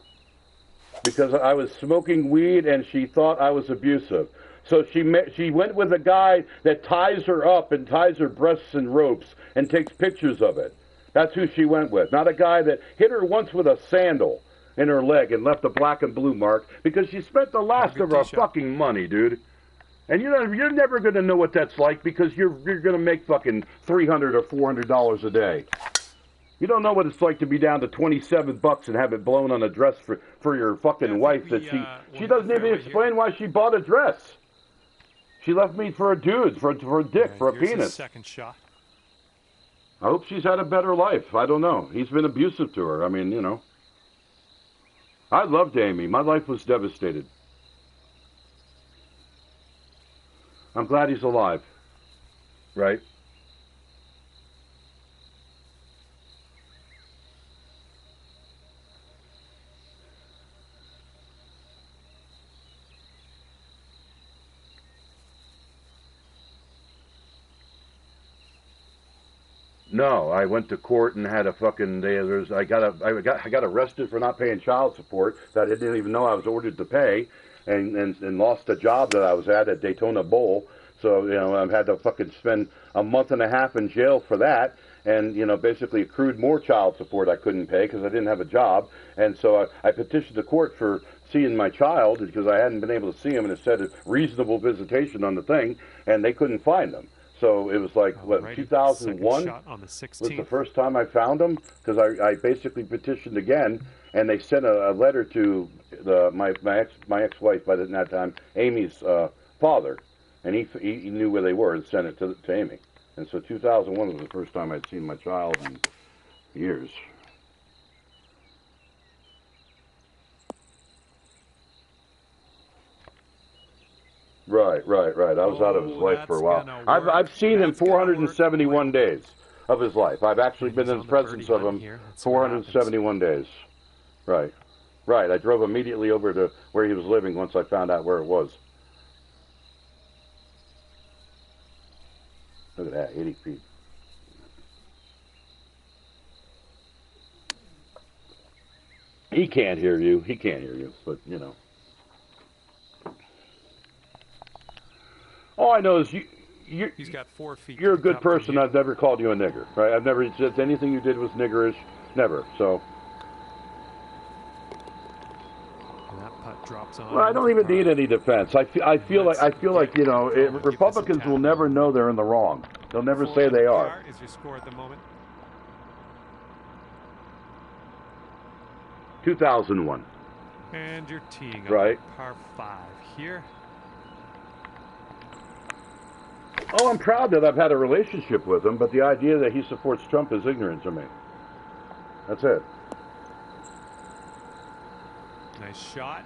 Because I was smoking weed and she thought I was abusive. So she went with a guy that ties her up and ties her breasts in ropes and takes pictures of it. That's who she went with. Not a guy that hit her once with a sandal in her leg and left a black and blue mark because she spent the last of her fucking money, dude. And you're never going to know what that's like because you're going to make fucking $300 or $400 a day. You don't know what it's like to be down to $27 and have it blown on a dress for your fucking wife that she doesn't even explain why she bought a dress. She left me for a dude, for a dick, for a penis. Second shot. I hope she's had a better life. I don't know. He's been abusive to her. I mean, you know. I loved Amy. My life was devastated. I'm glad he's alive. Right? No, I went to court and had a fucking day. I got arrested for not paying child support that I didn't even know I was ordered to pay, and lost a job that I was at Daytona Bowl. So you know I had to fucking spend a month and a half in jail for that, and you know basically accrued more child support I couldn't pay because I didn't have a job, and so I petitioned the court for seeing my child because I hadn't been able to see him, and it said reasonable visitation on the thing, and they couldn't find him. So it was like, what, 2001 was the first time I found him? Because I basically petitioned again, and they sent a letter to my ex-wife by that time, Amy's father, and he knew where they were and sent it to Amy. And so 2001 was the first time I'd seen my child in years. Right. I was out of his life for a while. I've seen him 471 days of his life. I've actually been in the presence of him 471 days. Right. I drove immediately over to where he was living once I found out where it was. Look at that, 80 feet. He can't hear you, but you know. All I know is he's got 4 feet. You're a good person. I've never called you a nigger, right? I've never said anything you did was niggerish. Never. So. And that putt drops on. Well, I don't even need any defense. I feel like you know, Republicans will never know they're in the wrong. They'll never say they are. Is your score at the moment? 2001. And you're teeing up right. Par 5 here. Oh, I'm proud that I've had a relationship with him, but the idea that he supports Trump is ignorant to me. That's it. Nice shot.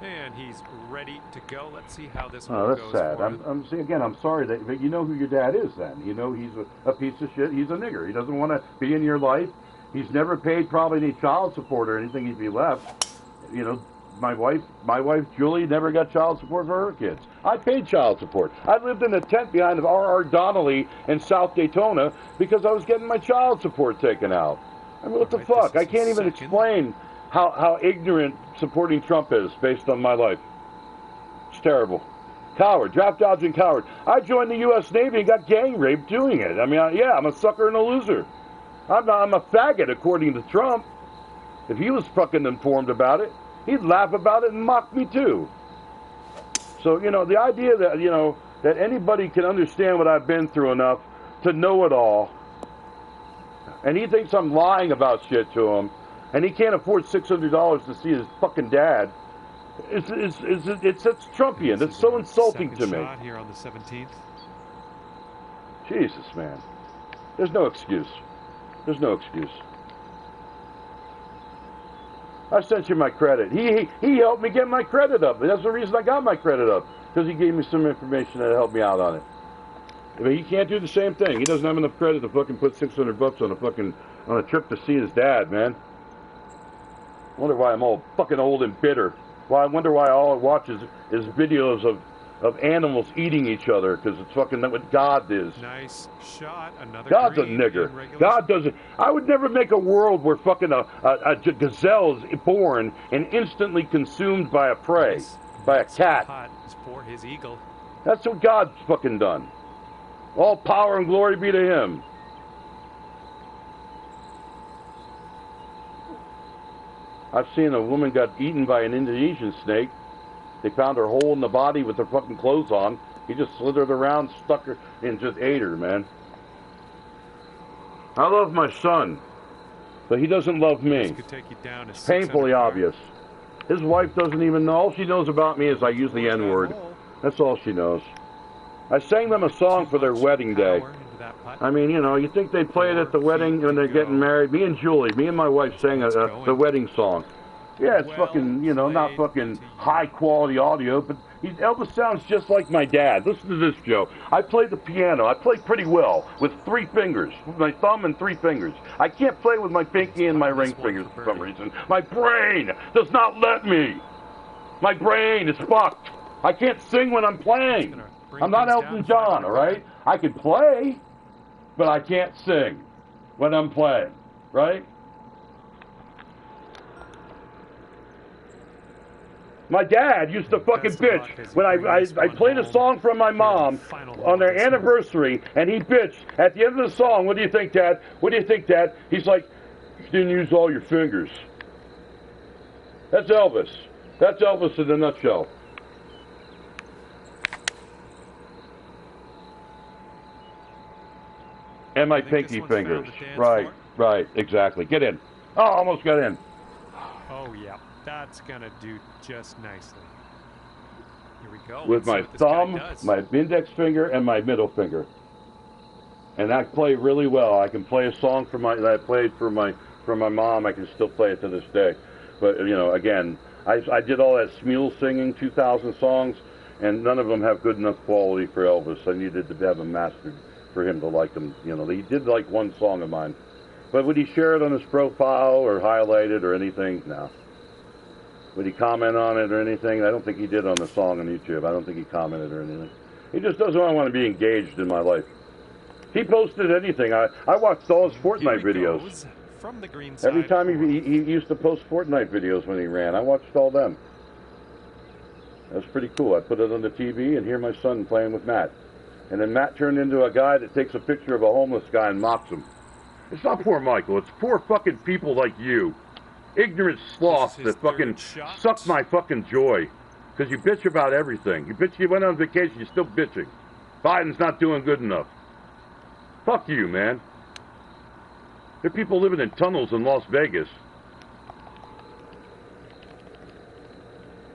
And he's ready to go. Let's see how this one goes. Oh, that's sad. I'm sorry but you know who your dad is then. You know he's a piece of shit. He's a nigger. He doesn't want to be in your life. He's never paid probably any child support or anything if he left. You know, my wife Julie never got child support for her kids. I paid child support. I lived in a tent behind R.R. Donnelly in South Daytona because I was getting my child support taken out. I mean, what the fuck? I can't even explain how ignorant supporting Trump is based on my life. It's terrible. Coward, draft dodging coward. I joined the U.S. Navy and got gang raped doing it. I mean, I'm a sucker and a loser. I'm a faggot according to Trump. If he was fucking informed about it, he'd laugh about it and mock me too. So, you know, the idea that, you know, that anybody can understand what I've been through enough to know it all, and he thinks I'm lying about shit to him, and he can't afford $600 to see his fucking dad, it's Trumpian. It's so insulting to me. Shot here on the 17th. Jesus, man. There's no excuse. There's no excuse. I sent you my credit. He helped me get my credit up. That's the reason I got my credit up, because he gave me some information that helped me out on it. But he can't do the same thing. He doesn't have enough credit to fucking put $600 on a trip to see his dad, man. I wonder why I'm all fucking old and bitter. Well, I wonder why all I watch is videos of animals eating each other, because it's fucking what God is. Nice shot. Another God's a green nigger. in regulation. God doesn't. I would never make a world where fucking a gazelle is born and instantly consumed by a prey, by a cat. Putt is for his eagle. That's what God's fucking done. All power and glory be to Him. I've seen a woman got eaten by an Indonesian snake. They found her whole in the body with her fucking clothes on. He just slithered around, stuck her, and just ate her, man. I love my son, but he doesn't love me. This could take you down to It's painfully obvious. His wife doesn't even know. All she knows about me is I use the N-word. That's all she knows. I sang them a song for their wedding day. I mean, you know, you think they'd play it at the wedding when they're getting married? Me and Julie, me and my wife sang the wedding song. Yeah, it's fucking, you know, not fucking high-quality audio, but Elvis sounds just like my dad. Listen to this, Joe. I play the piano. I play pretty well with 3 fingers, with my thumb and 3 fingers. I can't play with my pinky and my ring fingers for some reason. My brain does not let me. My brain is fucked. I can't sing when I'm playing. I'm not Elton John, all right? I can play, but I can't sing when I'm playing, right? My dad used to fucking bitch when I played a song from my mom on their anniversary, and he bitched at the end of the song. What do you think, Dad? What do you think, Dad? He's like, you didn't use all your fingers. That's Elvis. That's Elvis in a nutshell. And my pinky fingers. Right, right, exactly. Get in. Oh, almost got in. Oh, yeah. That's going to do just nicely. Here we go. With my thumb, my index finger, and my middle finger. And I play really well. I can play a song that I played for my mom. I can still play it to this day. But, you know, again, I did all that Smule singing, 2,000 songs, and none of them have good enough quality for Elvis. I needed to have them mastered for him to like them. You know, he did like one song of mine. But would he share it on his profile or highlight it or anything? No. Would he comment on it or anything? I don't think he did on the song on YouTube. I don't think he commented or anything. He just doesn't want to be engaged in my life. If he posted anything, I watched all his Fortnite videos. From the green side. Every time he used to post Fortnite videos when he ran, I watched all them. That was pretty cool. I put it on the TV and hear my son playing with Matt. And then Matt turned into a guy that takes a picture of a homeless guy and mocks him. It's not poor Michael. It's poor fucking people like you. Ignorant sloths that fucking suck my fucking joy. Because you bitch about everything. You went on vacation, you're still bitching. Biden's not doing good enough. Fuck you, man. There are people living in tunnels in Las Vegas.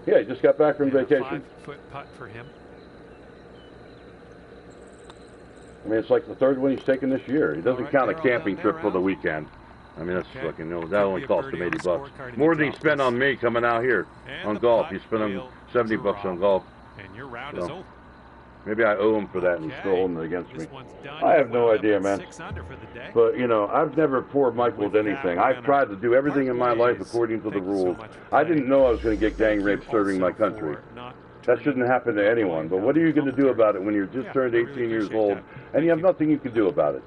Yeah, he just got back from vacation. 5-foot putt for him. I mean, it's like the 3rd one he's taken this year. He doesn't count a camping trip for the weekend. I mean, that's fucking, that only cost him $80. More than he spent on me coming out here on golf. He spent him $70 on golf. And your round is over. Maybe I owe him for that and he's still holding it against me. I have no idea, man. But, you know, I've never poor Michaeled anything. I've tried to do everything in my life according to the rules. I didn't know I was going to get gang raped serving my country. That shouldn't happen to anyone. But what are you going to do about it when you're just turned 18 years old and you have nothing you can do about it?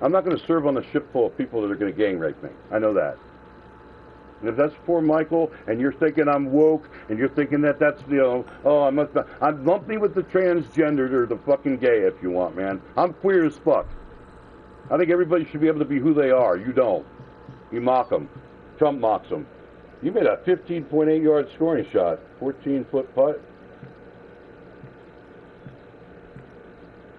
I'm not going to serve on a ship full of people that are going to gang rape me. I know that. And if that's poor Michael, and you're thinking I'm woke, and you're thinking that that's, you know, oh, I'm lump me with the transgendered or the fucking gay if you want, man. I'm queer as fuck. I think everybody should be able to be who they are. You don't. You mock them. Trump mocks them. You made a 15.8-yard scoring shot, 14-foot putt.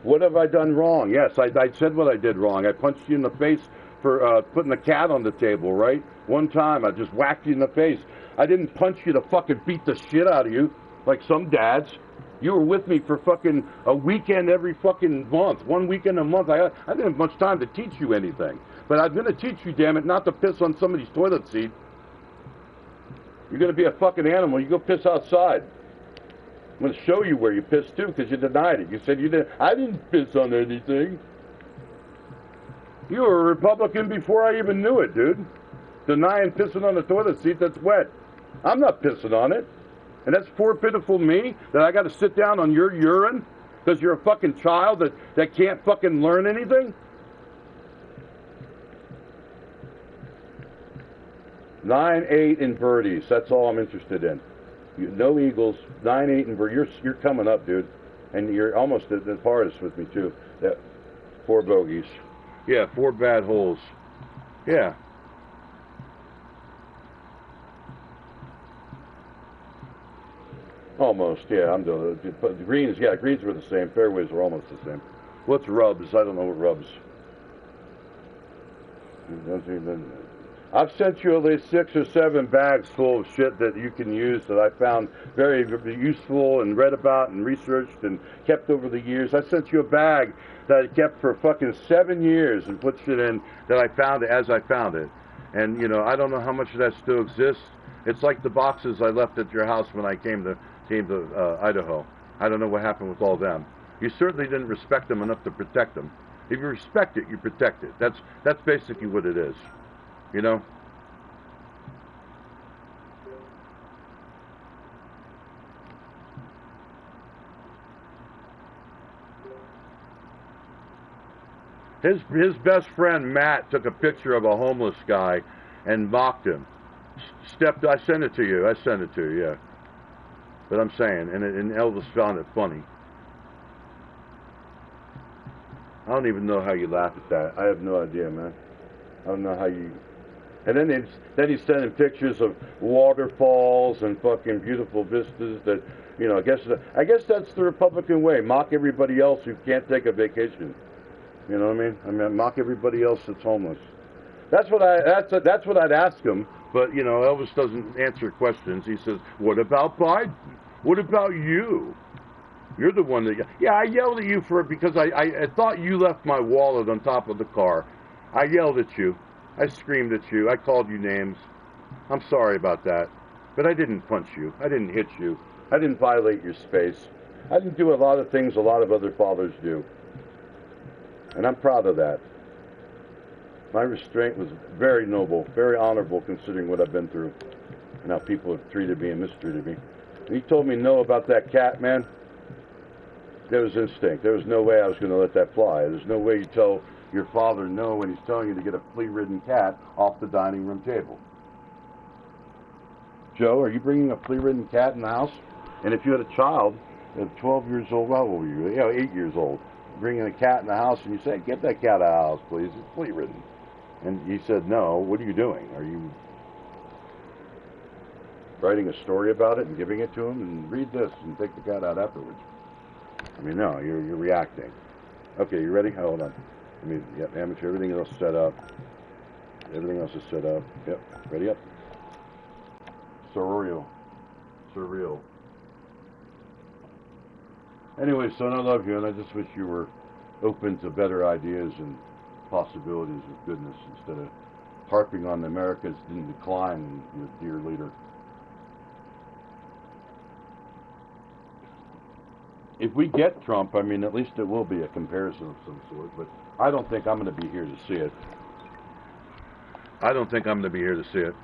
What have I done wrong? Yes, I said what I did wrong. I punched you in the face for putting the cat on the table, right? One time, I just whacked you in the face. I didn't punch you to fucking beat the shit out of you, like some dads. You were with me for fucking a weekend every fucking month. 1 weekend a month. I didn't have much time to teach you anything. But I'm going to teach you, damn it, not to piss on somebody's toilet seat. You're going to be a fucking animal. You go piss outside. I'm going to show you where you pissed too, because you denied it. You said you didn't. I didn't piss on anything. You were a Republican before I even knew it, dude. Denying pissing on the toilet seat that's wet. I'm not pissing on it. And that's poor, pitiful me that I got to sit down on your urine because you're a fucking child that can't fucking learn anything? 9-8 in birdies. That's all I'm interested in. No eagles. 9-8 in birdies. You're coming up, dude, and you're almost at the hardest with me too. That 4 bogeys. Yeah, 4 bad holes. Yeah. Almost, yeah. I'm doing it. But the greens, yeah, greens were the same. Fairways were almost the same. What's rubs? I don't know what rubs. I've sent you at least 6 or 7 bags full of shit that you can use that I found very useful and read about and researched and kept over the years. I sent you a bag that I kept for fucking 7 years and put shit in that I found as I found it. And, you know, I don't know how much of that still exists. It's like the boxes I left at your house when I came to Idaho. I don't know what happened with all them. You certainly didn't respect them enough to protect them. If you respect it, you protect it. That's basically what it is. You know? His best friend Matt took a picture of a homeless guy and mocked him. I sent it to you. Yeah. But I'm saying, and Elvis found it funny. I don't even know how you laugh at that. I have no idea, man. I don't know how you. And then he's sending pictures of waterfalls and fucking beautiful vistas that, you know, I guess that's the Republican way. Mock everybody else who can't take a vacation. You know what I mean? I mean, mock everybody else that's homeless. That's what I'd ask him. But, you know, Elvis doesn't answer questions. He says, "What about Biden? What about you? You're the one that..." Yeah, I yelled at you because I thought you left my wallet on top of the car. I yelled at you. I screamed at you. I called you names. I'm sorry about that. But I didn't punch you. I didn't hit you. I didn't violate your space. I didn't do a lot of things a lot of other fathers do. And I'm proud of that. My restraint was very noble, very honorable considering what I've been through and how people have treated me and mistreated me. And he told me no about that cat, man. There was instinct. There was no way I was going to let that fly. There's no way you tell your father no when he's telling you to get a flea-ridden cat off the dining room table. Joe, are you bringing a flea-ridden cat in the house? And if you had a child at 12 years old, how old were you? You know, 8 years old, bringing a cat in the house, and you say, "Get that cat out of the house, please. It's flea-ridden." And he said, "No. What are you doing? Are you writing a story about it and giving it to him? And read this and take the cat out afterwards." I mean, no, you're reacting. Okay, you ready? Hold on. Yep, amateur. Everything else set up. Everything else is set up. Yep. Ready up. Surreal. Anyway, son, I love you, and I just wish you were open to better ideas and possibilities of goodness instead of harping on America's in decline and your dear leader. If we get Trump, I mean, at least it will be a comparison of some sort, but I don't think I'm going to be here to see it. I don't think I'm going to be here to see it.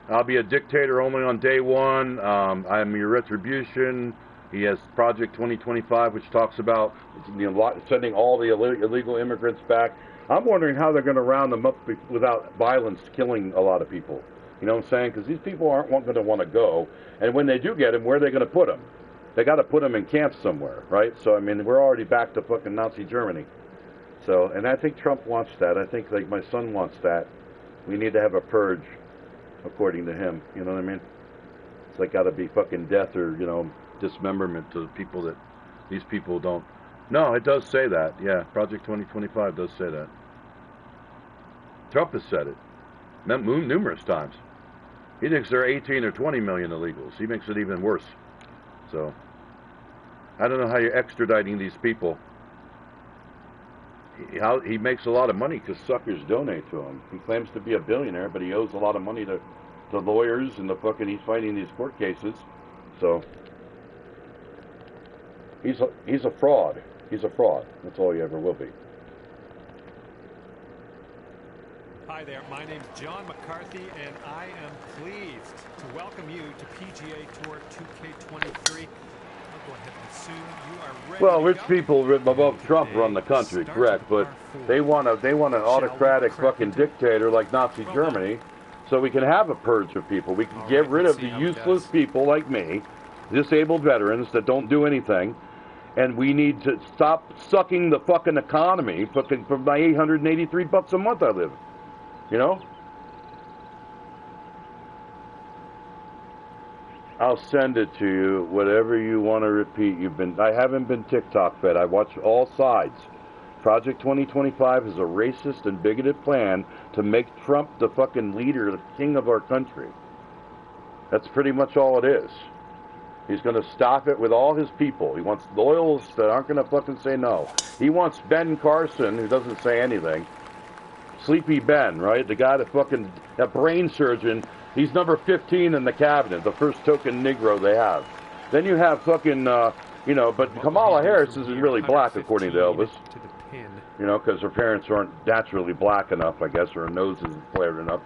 I'll be a dictator only on day one. I'm your retribution. He has Project 2025, which talks about, you know, sending all the illegal immigrants back. I'm wondering how they're going to round them up without violence, killing a lot of people. You know what I'm saying? Because these people aren't going to want to go. And when they do get them, where are they going to put them? They got to put them in camps somewhere, right? So, I mean, we're already back to fucking Nazi Germany. So, and I think Trump wants that. I think, like, my son wants that. We need to have a purge, according to him. You know what I mean? It's like got to be fucking death or, you know, dismemberment to the people that these people don't. No, it does say that. Yeah, Project 2025 does say that. Trump has said it numerous times. He thinks there are 18 or 20 million illegals. He makes it even worse. So, I don't know how you're extraditing these people. He makes a lot of money because suckers donate to him. He claims to be a billionaire, but he owes a lot of money to lawyers and he's fighting these court cases. So, he's a fraud. He's a fraud. That's all he ever will be. Hi there, my name's John McCarthy, and I am pleased to welcome you to PGA Tour 2K23. I'll go ahead and assume you are ready. Well, to rich go. people above Trump run the country, correct? But they want an autocratic fucking dictator like Nazi Germany, so we can have a purge of people. We can get rid of the useless people like me, disabled veterans that don't do anything, and we need to stop sucking the fucking economy fucking from my $883 a month I live. You know? I'll send it to you, whatever you want to repeat. I haven't been TikTok fed. I watch all sides. Project 2025 is a racist and bigoted plan to make Trump the fucking leader, the king of our country. That's pretty much all it is. He's going to stop it with all his people. He wants loyals that aren't going to fucking say no. He wants Ben Carson, who doesn't say anything. Sleepy Ben, right? The guy a brain surgeon. He's number 15 in the cabinet, the first token Negro they have. Then you have fucking, but Kamala Harris isn't really black, according to Elvis. You know, because her parents aren't naturally black enough, I guess, or her nose isn't flared enough.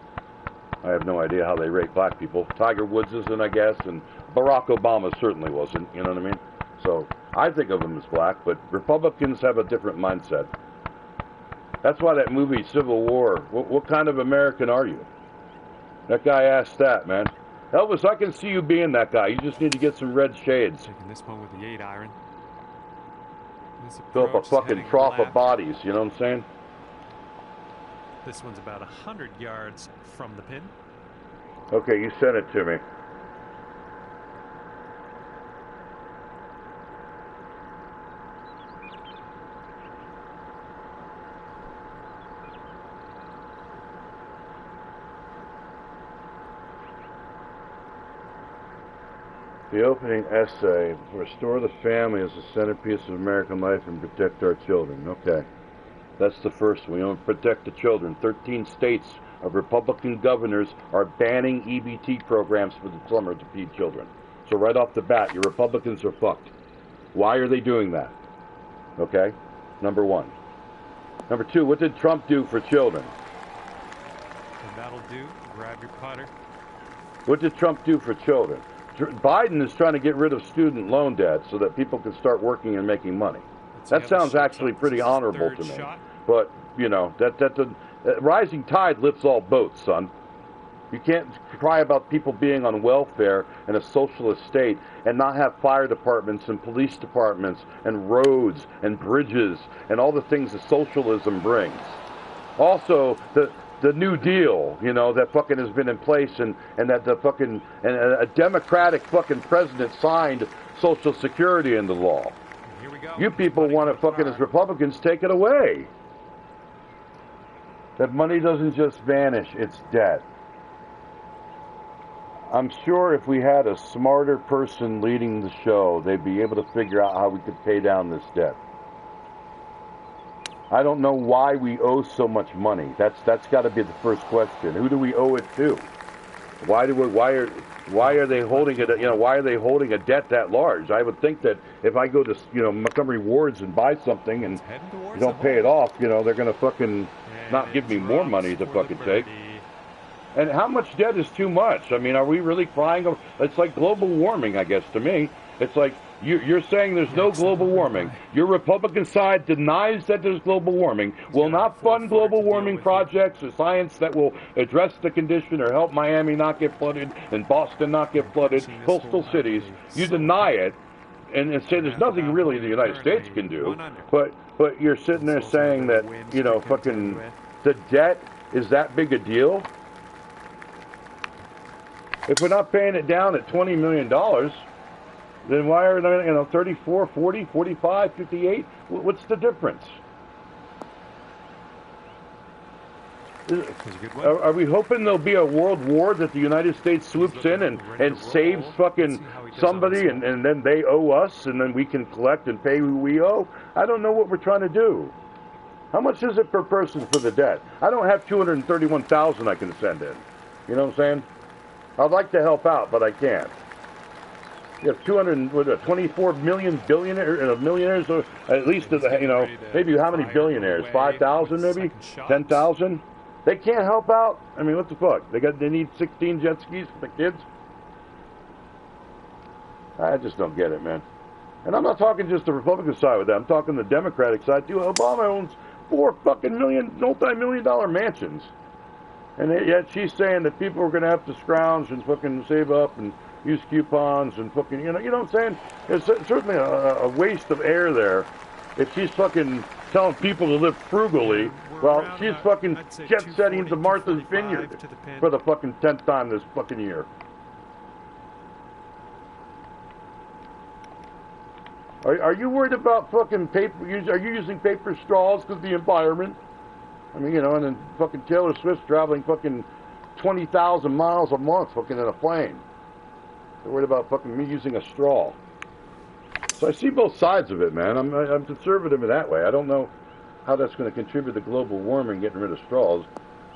I have no idea how they rate black people. Tiger Woods isn't, I guess, and Barack Obama certainly wasn't, you know what I mean? So I think of him as black, but Republicans have a different mindset. That's why that movie, Civil War, what kind of American are you? That guy asked that, man. Elvis, I can see you being that guy. You just need to get some red shades. Taking this one with the 8-iron. Fill up a fucking trough of bodies, you know what I'm saying? This one's about 100 yards from the pin. Okay, you sent it to me. The opening essay, restore the family as the centerpiece of American life and protect our children. Okay. That's the first one. We want to protect the children. 13 states of Republican governors are banning EBT programs for the summer to feed children. So right off the bat, your Republicans are fucked. Why are they doing that? Okay? Number one. Number two, what did Trump do for children? And that'll do. Grab your putter. What did Trump do for children? Biden is trying to get rid of student loan debt so that people can start working and making money. That sounds actually pretty honorable to me. But, you know, that rising tide lifts all boats, son. You can't cry about people being on welfare in a socialist state and not have fire departments and police departments and roads and bridges and all the things that socialism brings. Also, the New Deal, you know, that fucking has been in place and that the fucking, and a Democratic fucking president signed Social Security into law. Here we go. You people want to fucking, as Republicans, take it away. That money doesn't just vanish, it's debt. I'm sure if we had a smarter person leading the show, they'd be able to figure out how we could pay down this debt. I don't know why we owe so much money. That's got to be the first question. Who do we owe it to? Why are they holding it? You know, why are they holding a debt that large? I would think that if I go to, you know, Montgomery Ward's and buy something and you don't pay it off, you know, they're gonna fucking not give me more money to fucking take. And how much debt is too much? I mean, are we really crying? It's like global warming, I guess, to me. It's like you're saying there's no global warming. Your Republican side denies that there's global warming, will not fund global warming projects or science that will address the condition or help Miami not get flooded and Boston not get flooded, coastal cities. You deny it and say there's nothing really the United States can do. But you're sitting there saying that, you know, fucking the debt is that big a deal? If we're not paying it down at $20 million, then why are they, you know, 34, 40, 45, 58? What's the difference? Are we hoping there'll be a world war that the United States swoops in and saves fucking somebody and then they owe us and then we can collect and pay who we owe? I don't know what we're trying to do. How much is it per person for the debt? I don't have $231,000 I can send in. You know what I'm saying? I'd like to help out, but I can't. You have 24 million millionaires, or at least, you know, maybe how many billionaires? 5,000 maybe? 10,000? They can't help out? I mean, what the fuck? They need 16 jet skis for the kids? I just don't get it, man. And I'm not talking just the Republican side with that. I'm talking the Democratic side, too. Obama owns 4 fucking multi-million-dollar mansions. And yet she's saying that people are going to have to scrounge and fucking save up and use coupons and fucking, you know what I'm saying? It's certainly a waste of air there if she's fucking telling people to live frugally while she's fucking jet-setting to Martha's Vineyard for the fucking 10th time this fucking year. Are you worried about fucking paper? Are you using paper straws because of the environment? I mean, you know, and then fucking Taylor Swift's traveling fucking 20,000 miles a month fucking in a plane. They're worried about fucking me using a straw. So I see both sides of it, man. I'm conservative in that way. I don't know how that's going to contribute to global warming, getting rid of straws.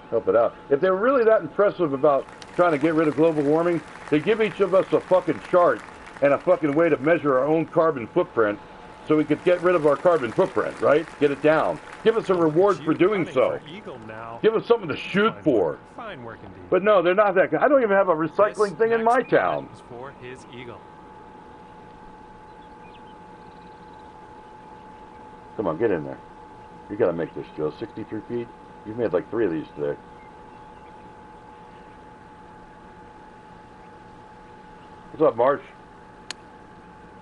Help it out. If they were really that impressive about trying to get rid of global warming, they give each of us a fucking chart and a fucking way to measure our own carbon footprint so we could get rid of our carbon footprint, right? Get it down. Give us a reward for doing so. Give us something to shoot for. Fine work indeed. But no, they're not that good. I don't even have a recycling thing in my town. For his eagle. Come on, get in there. You gotta make this, Joe. 63 feet? You've made like 3 of these today. What's up, Marsh?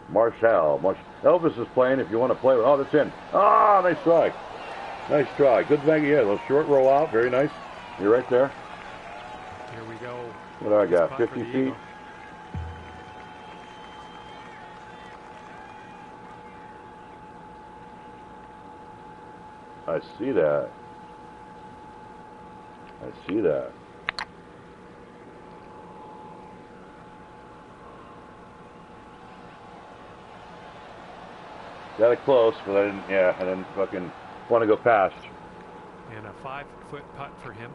Marshall. Elvis is playing if you want to play with... Oh, that's in. Ah, nice try. Nice try. Good thing, yeah, a little short roll out. Very nice. You're right there. Here we go. What do I got? 50 feet? Eagle. I see that. I see that. Got it close, but I didn't fucking want to go past. And a 5-foot putt for him.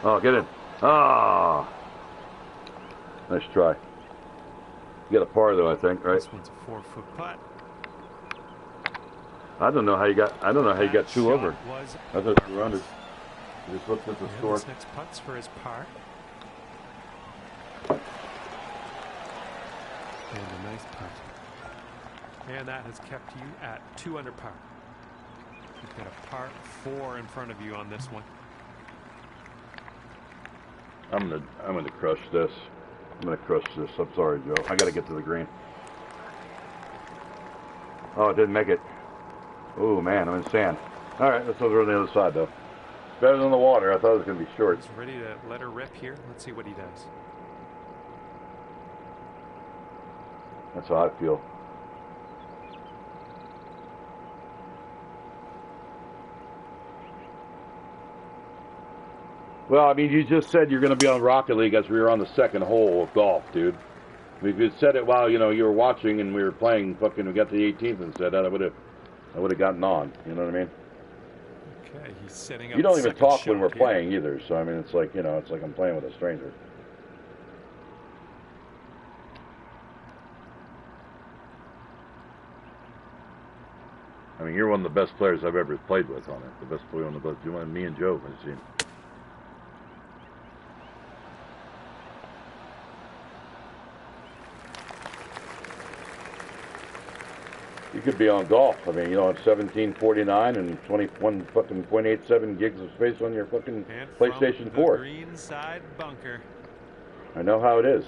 Oh, get in. Ah. Nice try. You got a par though, I think, right? This one's a 4-foot putt. I don't know how you got 2 over. I thought you were under. You just looked at the score. This next putt's for his par. And a nice putt. And that has kept you at 2 under par. You've got a par 4 in front of you on this one. I'm gonna crush this. I'm sorry, Joe. I gotta get to the green. Oh, it didn't make it. Oh man, I'm in sand. All right, let's over on the other side though. Better than the water. I thought it was gonna be short. He's ready to let her rip here. Let's see what he does. That's how I feel. Well, I mean, you just said you're going to be on Rocket League as we were on the 2nd hole of golf, dude. If you said it while, you know, you were watching and we were playing fucking, we got to the 18th and said that, I would have gotten on. You know what I mean? Okay, he's setting up. You don't even talk when we're playing either, so I mean, it's like, you know, it's like I'm playing with a stranger. I mean, you're one of the best players I've ever played with on it. The best player on the best. You want me and Joe, I've seen. You could be on golf. I mean, you know, at 1749 and 21 fucking 0.87 gigs of space on your fucking PlayStation 4. Green side bunker. I know how it is.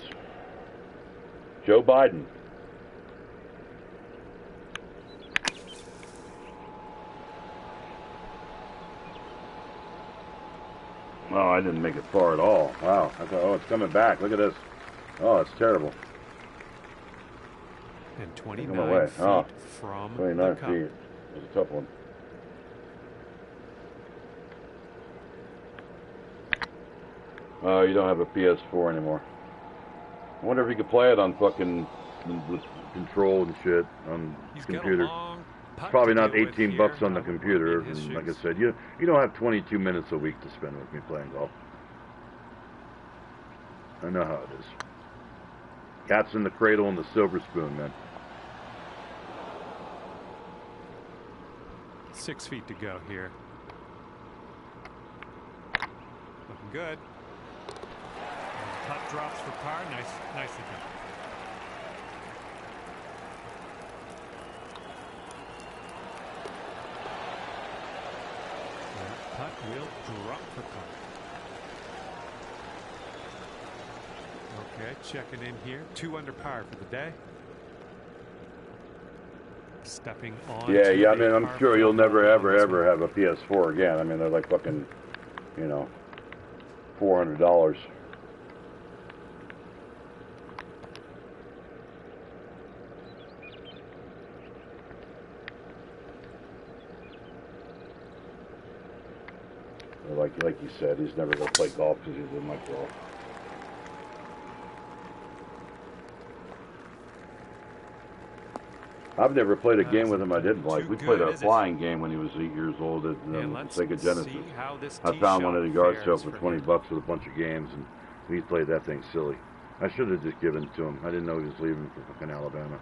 Joe Biden. Oh, I didn't make it far at all. Wow. I thought, oh, it's coming back. Look at this. Oh, it's terrible. And 29 feet from 29 the cup. feet. It was a tough one. Oh, you don't have a PS4 anymore. I wonder if you could play it on fucking with control and shit on computer. It's probably not 18 bucks on the computer. And like I said, you don't have 22 minutes a week to spend with me playing golf. I know how it is. Cat's in the cradle and the silver spoon, man. 6 feet to go here. Looking good. And putt drops for par. Nicely done. That putt will drop for par. Okay, checking in here. 2 under par for the day. Stepping on. Yeah. I mean, I'm sure you'll never, ever have a PS4 again. I mean, they're like fucking, you know, $400. Like you said, he's never going to play golf because he doesn't like golf. I've never played a game with him I didn't like. We played a flying game when he was 8 years old at Sega Genesis. I found one at a yard sale for $20 with a bunch of games, and we played that thing silly. I should have just given it to him. I didn't know he was leaving for fucking Alabama.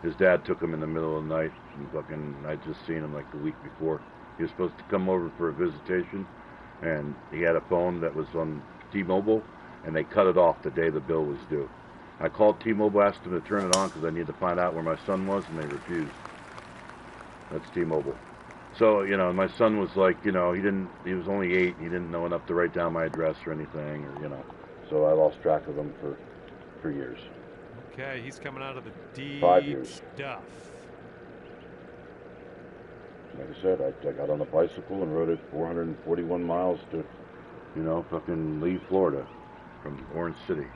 His dad took him in the middle of the night, and fucking I'd just seen him like the week before. He was supposed to come over for a visitation, and he had a phone that was on T-Mobile, and they cut it off the day the bill was due. I called T-Mobile, asked them to turn it on because I needed to find out where my son was, and they refused. That's T-Mobile. So, you know, my son was like, you know, he was only 8, and he didn't know enough to write down my address or anything, or, you know. So I lost track of him for years. Okay, he's coming out of the deep 5 years. stuff. Like I said, I got on a bicycle and rode it 441 miles to, you know, fucking Lee, Florida, from Orange City,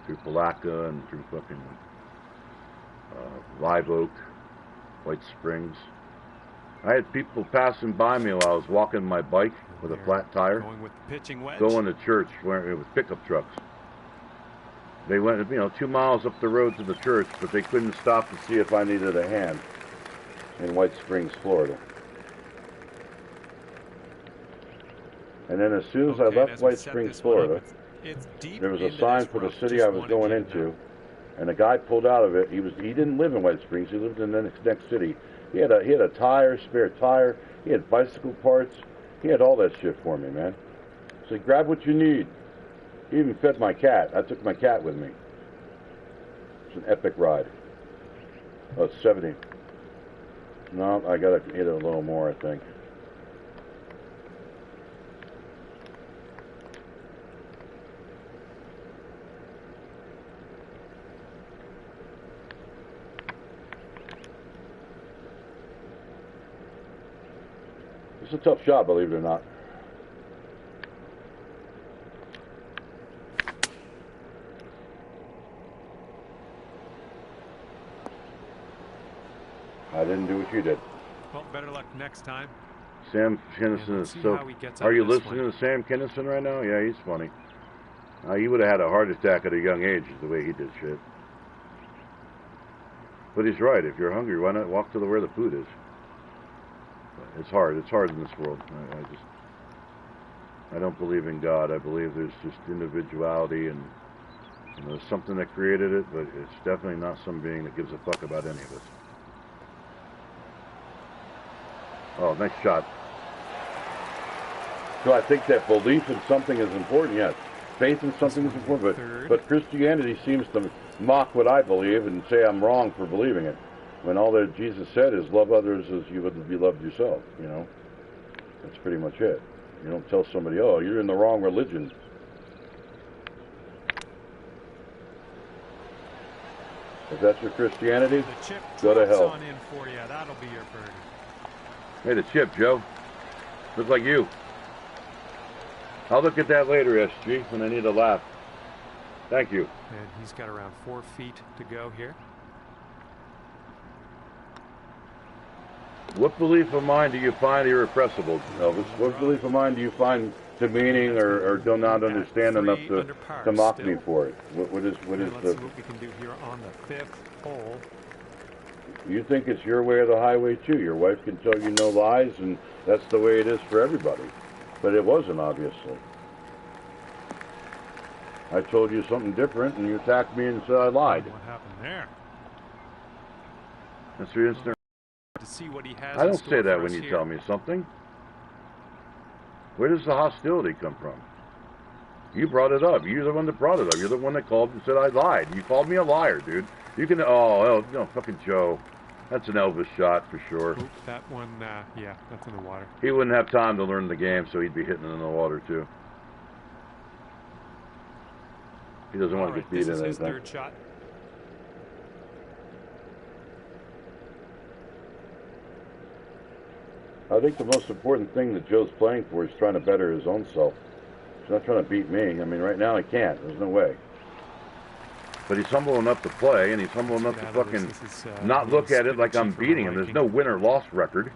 through Palatka and through fucking Live Oak, White Springs. I had people passing by me while I was walking my bike with a flat tire, Going with the pitching wedge. going to church where it was pickup trucks. They went, you know, 2 miles up the road to the church, but they couldn't stop to see if I needed a hand in White Springs, Florida. And then as soon as I left White Springs, Florida, there was a sign for the city I was going into, and a guy pulled out of it. He didn't live in White Springs. He lived in the next city. He had a tire, spare tire. He had bicycle parts. He had all that shit for me, man. So grab what you need. He even fed my cat. I took my cat with me. It's an epic ride. Oh, it's 70. No, I gotta hit it a little more, I think. It's a tough shot, believe it or not. I didn't do what you did. Well, better luck next time. Sam Kinison is so... Are you listening to Sam Kinison right now? Yeah, he's funny. He would have had a heart attack at a young age the way he did shit. But he's right. If you're hungry, why not walk to where the food is? It's hard. It's hard in this world. I don't believe in God. I believe there's just individuality, and you know, there's something that created it, but it's definitely not some being that gives a fuck about any of us. Oh, nice shot. So I think that belief in something is important, yes. Faith in something is important, but Christianity seems to mock what I believe and say I'm wrong for believing it. When all that Jesus said is love others as you would be loved yourself, you know. That's pretty much it. You don't tell somebody, oh, you're in the wrong religion. If that's your Christianity, go to hell. On in for you. That'll be your birdie. Hey, the chip, Joe. Looks like you. I'll look at that later, SG, when I need a laugh. Thank you. And he's got around 4 feet to go here. What belief of mine do you find irrepressible, Elvis? What belief of mine do you find demeaning or do not understand enough to mock me for it? What is Let's see what we can do here on the 5th hole. You think it's your way or the highway too. Your wife can tell you no lies, and that's the way it is for everybody. But it wasn't, obviously. I told you something different, and you attacked me and said I lied. What happened there? That's your instant. see what he has. I in don't store say that for when us you here. tell me something. Where does the hostility come from? You brought it up. You're the one that brought it up. You're the one that called and said I lied. You called me a liar, dude. You can, no, fucking Joe. That's an Elvis shot for sure. Oop, that one, yeah, that's in the water. He wouldn't have time to learn the game, so he'd be hitting it in the water too. He doesn't want to get beat in anything. This is his third shot. I think the most important thing that Joe's playing for is trying to better his own self. He's not trying to beat me. I mean, right now he can't. There's no way. But he's humble enough to play, and he's humble enough to fucking not look at it like I'm beating him. There's no win or loss record.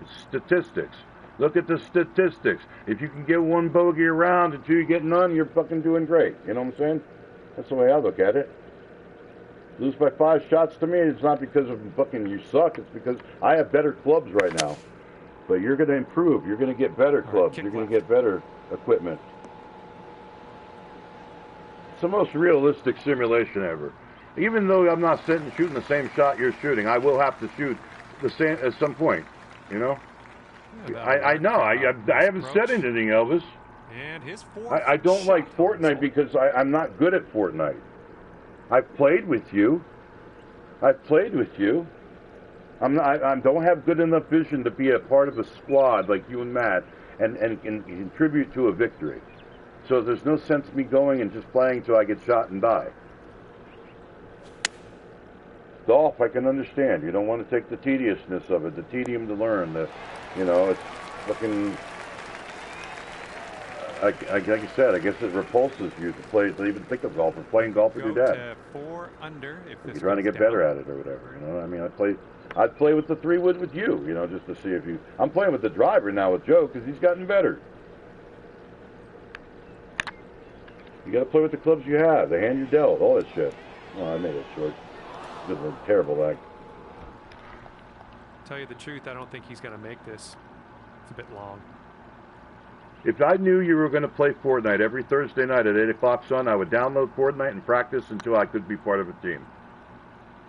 It's statistics. Look at the statistics. If you can get one bogey around and you get none, you're fucking doing great. You know what I'm saying? That's the way I look at it. Lose by 5 shots to me, it's not because of fucking you suck. It's because I have better clubs right now. But you're going to improve. You're going to get better clubs. You're going to get better equipment. It's the most realistic simulation ever. Even though I'm not sitting shooting the same shot you're shooting, I will have to shoot the same at some point. You know? Yeah, I know. I haven't said anything, Elvis. And his I don't like Fortnite because I'm not good at Fortnite. I've played with you. I don't have good enough vision to be a part of a squad like you and Matt and contribute to a victory. So there's no sense me going and just playing till I get shot and die. Golf, I can understand. You don't want to take the tediousness of it, the tedium to learn. It's fucking. Like I said, I guess it repulses you to even think of golf or playing golf with your dad. 4 under. If you're trying to get better at it or whatever, you know. I mean, I'd play with the 3-wood with you, you know, just to see if you. I'm playing with the driver now with Joe because he's gotten better. You got to play with the clubs you have, the hand you're dealt, all that shit. Oh, I made it short. This is a terrible act. Tell you the truth, I don't think he's going to make this. It's a bit long. If I knew you were going to play Fortnite every Thursday night at 8 o'clock, son, I would download Fortnite and practice until I could be part of a team.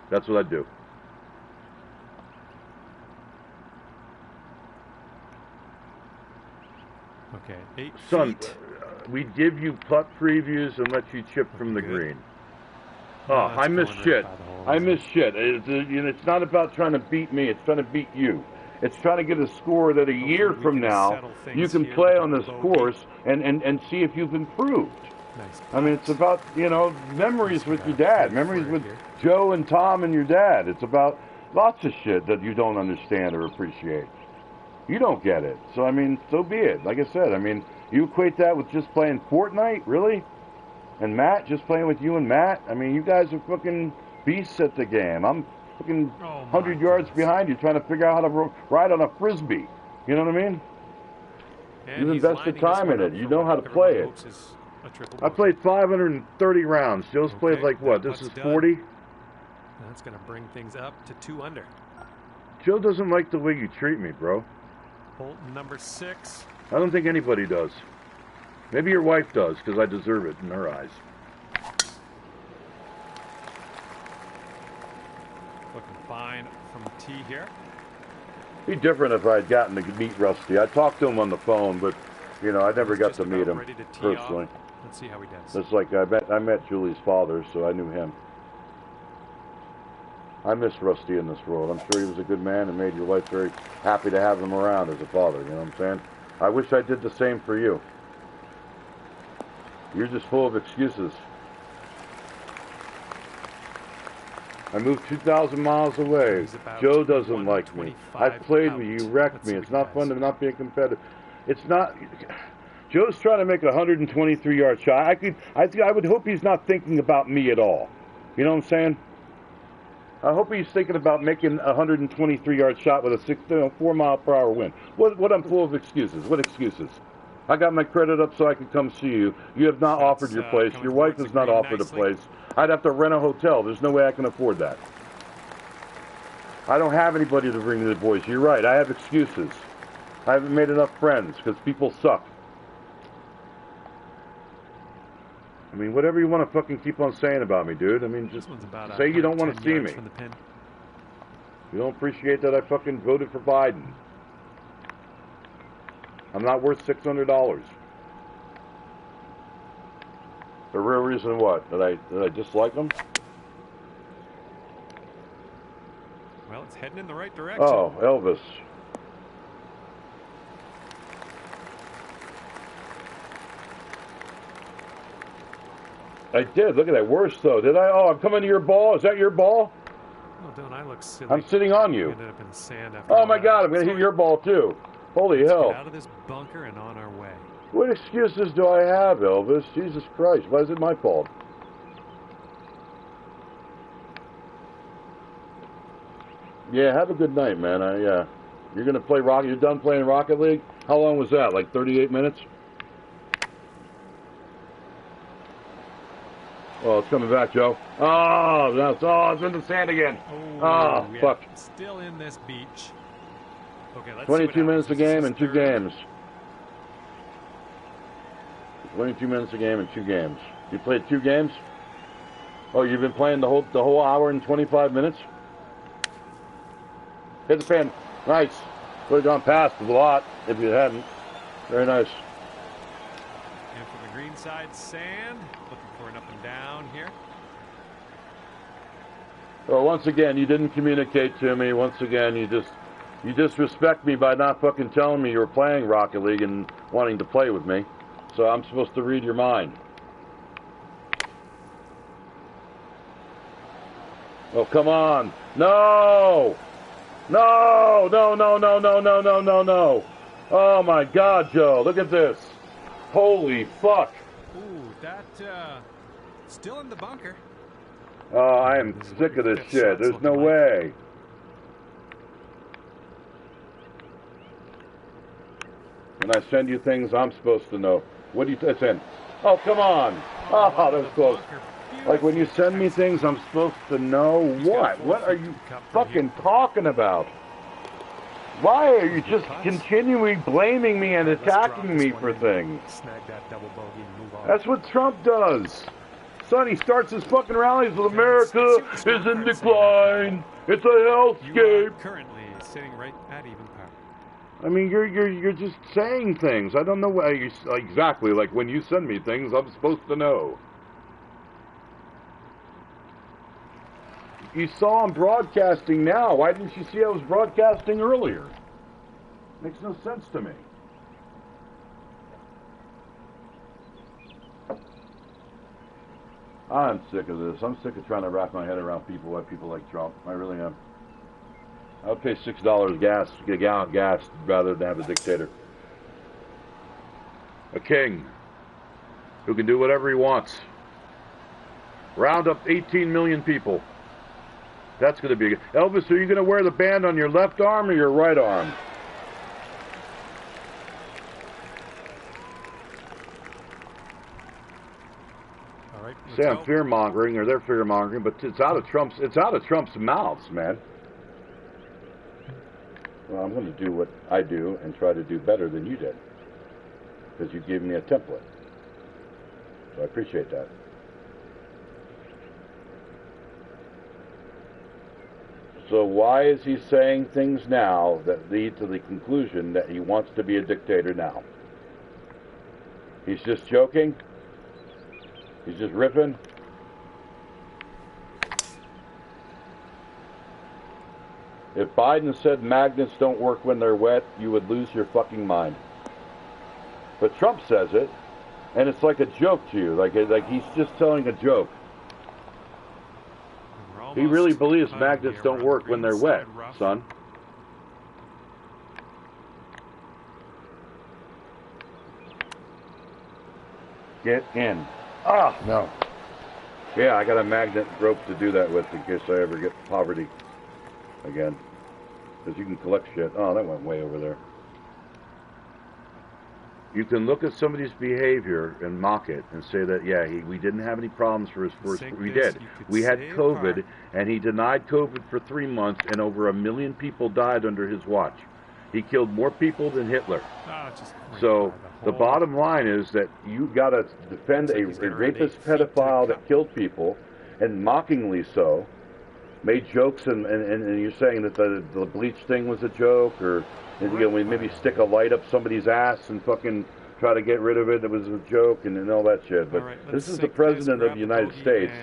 That's what I'd do. Okay, 8 son, feet. We give you putt previews and let you chip from the green. Oh, I miss shit. I miss shit. It's not about trying to beat me. It's trying to beat you. It's trying to get a score that a year from now you can play on this course and see if you've improved. Nice. I mean, it's about, memories with your dad, memories with Joe and Tom and your dad. It's about lots of shit that you don't understand or appreciate. You don't get it. So, I mean, so be it. Like I said, I mean, you equate that with just playing Fortnite, really? And Matt, just playing with you and Matt? I mean, you guys are fucking beasts at the game. I'm fucking 100 yards behind you trying to figure out how to ride on a Frisbee. You know what I mean? You've invested time in it. You know how to play it. I played 530 rounds. Joe's played like what? This is 40? That's going to bring things up to 2 under. Joe doesn't like the way you treat me, bro. Hole number 6. I don't think anybody does. Maybe your wife does, because I deserve it in her eyes. Looking fine from the tee here. Be different if I had gotten to meet Rusty. I talked to him on the phone, but, I never got to meet him personally. Let's see how he does. It's like I met Julie's father, so I knew him. I miss Rusty in this world. I'm sure he was a good man and made your wife very happy to have him around as a father, you know what I'm saying? I wish I did the same for you. You're just full of excuses. I moved 2,000 miles away. Joe doesn't like me. I've played with you. You wrecked me. It's not fun to not be a competitor. It's not... Joe's trying to make a 123-yard shot. I would hope he's not thinking about me at all. You know what I'm saying? I hope he's thinking about making a 123-yard shot with a 4-mile-per-hour wind. What I'm full of excuses. What excuses? I got my credit up so I could come see you. You have not offered your place. Your wife has not offered a place. I'd have to rent a hotel. There's no way I can afford that. I don't have anybody to bring to the boys. You're right. I have excuses. I haven't made enough friends because people suck. I mean, whatever you want to fucking keep on saying about me, dude. I mean, just say you don't want to see me. You don't appreciate that I fucking voted for Biden. I'm not worth $600. The real reason what? That I dislike him? Well, it's heading in the right direction. Oh, Elvis. I did. Look at that. Worse, though. Did I? Oh, I'm coming to your ball. Is that your ball? Oh, don't I look silly? I'm sitting on you. Ended up in sand after oh, my God. I'm going to hit your ball, too. Holy hell. Get out of this bunker and on our way. What excuses do I have, Elvis? Jesus Christ. Why is it my fault? Yeah, have a good night, man. You're going to play Rocket. You're done playing Rocket League? How long was that? Like 38 minutes? Oh, it's coming back, Joe. Oh, it's in the sand again. Oh, yeah, fuck. Still in this beach. Okay, let's 22 minutes a game and 2 third. games. 22 minutes a game and 2 games. You played 2 games? Oh, you've been playing the whole hour and 25 minutes? Hit the pin. Nice. Would have gone past a lot if you hadn't. Very nice. And for the green side, sand. Looking for an up and down here. Well, once again, you didn't communicate to me. Once again, you disrespect me by not fucking telling me you were playing Rocket League and wanting to play with me. So I'm supposed to read your mind. Oh, come on. No! No! No, no, no, no, no, no, no, no. Oh, my God, Joe. Look at this. Holy fuck. Ooh, that, still in the bunker. Oh, I am sick of this shit. There's no way. When I send you things, I'm supposed to know. What do you send? Oh, come on. Oh, that was close. Like when you send me things, I'm supposed to know what? What are you fucking talking about? Why are you just continually blaming me and attacking me for things? That's what Trump does. Son, he starts his fucking rallies with America is in decline. It's a hellscape. You are currently sitting right at even par. I mean, you're just saying things. I don't know why you exactly like when you send me things. I'm supposed to know. You saw I'm broadcasting now. Why didn't you see I was broadcasting earlier? Makes no sense to me. I'm sick of this. I'm sick of trying to wrap my head around why people like Trump. I really am. I'll pay $6 gas, get a gallon of gas, rather than have a dictator. A king who can do whatever he wants. Round up 18 million people. That's going to be... Elvis, are you going to wear the band on your left arm or your right arm? All right, say I'm fear-mongering, or they're fear-mongering, but it's out of Trump's mouths, man. Well, I'm going to do what I do and try to do better than you did, because you gave me a template. So I appreciate that. So why is he saying things now that lead to the conclusion that he wants to be a dictator now? He's just joking? He's just ripping? If Biden said magnets don't work when they're wet, you would lose your fucking mind. But Trump says it, and it's like a joke to you, like he's just telling a joke. He really believes magnets don't work when they're wet, son. Get in. Ah, no. Yeah, I got a magnet rope to do that with in case I ever get poverty again. Because you can collect shit. Oh, that went way over there. You can look at somebody's behavior and mock it and say that, yeah, we didn't have any problems for his first... We did. We had COVID, and he denied COVID for 3 months, and over 1 million people died under his watch. He killed more people than Hitler. So The bottom line is that you got to defend a rapist pedophile that killed people, and mockingly so, made jokes, and you're saying that the bleach thing was a joke, or we maybe stick a light up somebody's ass and fucking try to get rid of it. It was a joke and all that shit. But this is the president of the United States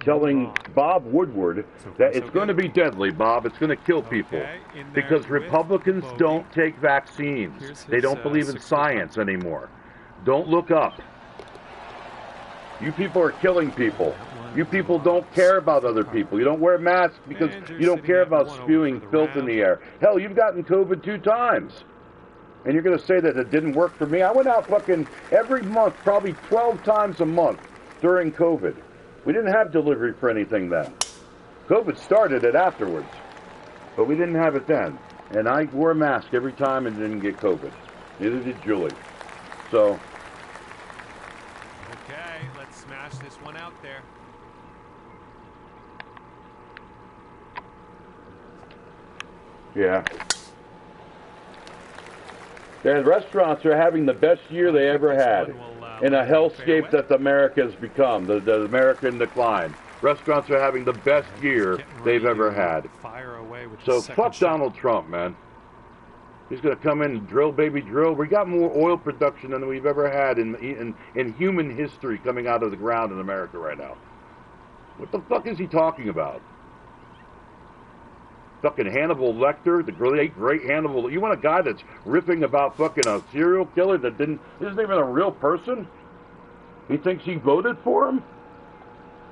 telling Bob Woodward that it's going to be deadly, Bob. It's going to kill people because Republicans don't take vaccines. They don't believe in science anymore. Don't look up. You people are killing people. You people don't care about other people. You don't wear masks because you don't care about spewing filth in the air. Hell, you've gotten COVID 2 times. And you're going to say that it didn't work for me? I went out fucking every month, probably 12 times a month during COVID. We didn't have delivery for anything then. COVID started it afterwards. But we didn't have it then. And I wore a mask every time and didn't get COVID. Neither did Julie. So... Okay, let's smash this one out there. Yeah. The restaurants are having the best year they ever had in a hellscape that America has become, the American decline. Restaurants are having the best year they've ever had. So fuck Donald Trump, man. He's going to come in and drill, baby, drill. We got more oil production than we've ever had in human history coming out of the ground in America right now. What the fuck is he talking about? Fucking Hannibal Lecter, the great Hannibal. You want a guy that's riffing about fucking a serial killer that isn't even a real person? He thinks he voted for him?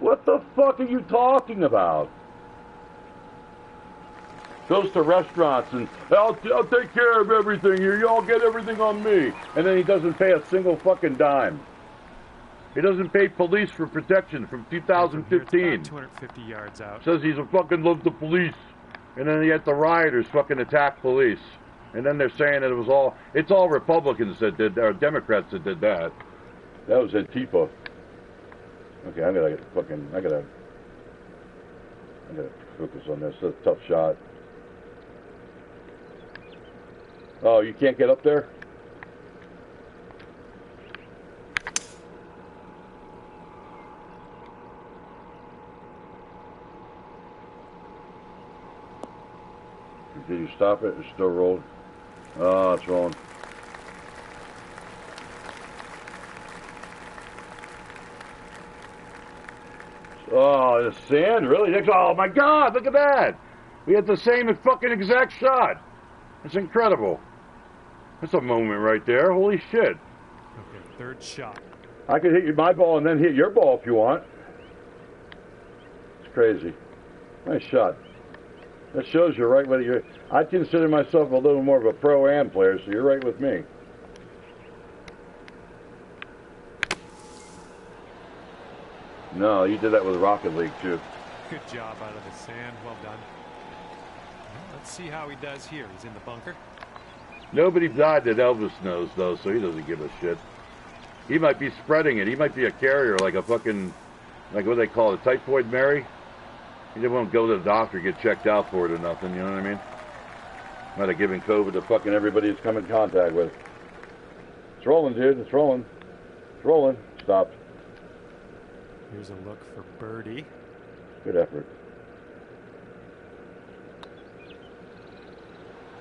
What the fuck are you talking about? Goes to restaurants and I'll take care of everything here. You all get everything on me. And then he doesn't pay a single fucking dime. He doesn't pay police for protection from 2015. 250 yards out. Says he's a fucking love the police. And then yet the rioters fucking attack police. And then they're saying that it's all Republicans that did, or Democrats that did that. That was Antifa. Okay, I gotta focus on this. That's a tough shot. Oh, you can't get up there? Did you stop it? It's still rolling. Oh, it's rolling. Oh, the sand, really? Oh my God, look at that! We had the same fucking exact shot. It's incredible. That's a moment right there. Holy shit. Okay, third shot. I could hit my ball and then hit your ball if you want. It's crazy. Nice shot. That shows you're right with you. I consider myself a little more of a pro-am player, so you're right with me. No, you did that with Rocket League, too. Good job out of the sand. Well done. Let's see how he does here. He's in the bunker. Nobody died that Elvis knows, though, so he doesn't give a shit. He might be spreading it. He might be a carrier like a fucking, like what they call it, Typhoid Mary. He won't go to the doctor, get checked out for it or nothing, you know what I mean? Might have given COVID to fucking everybody he's come in contact with. It's rolling, dude. It's rolling. It's rolling. Stopped. Here's a look for birdie. Good effort.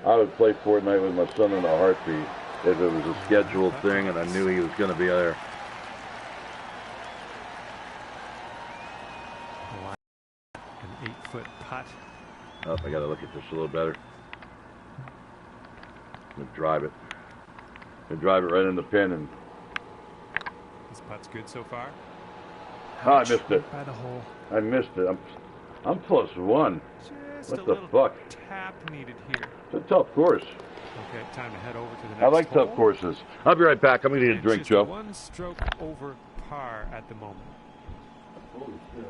I would play Fortnite with my son in a heartbeat if it was a scheduled thing and I knew he was going to be there. An 8-foot putt. Oh, I got to look at this a little better. I'm going to drive it. Drive it right in the pin and... This putt's good so far. Oh, I missed it. By the hole. I missed it. I'm +1. Just what a the little fuck? Tap needed here. It's a tough course. Okay, time to head over to the next I like hole. tough courses. I'll be right back. I'm going to get a drink, just Joe. One stroke over par at the moment. Holy shit.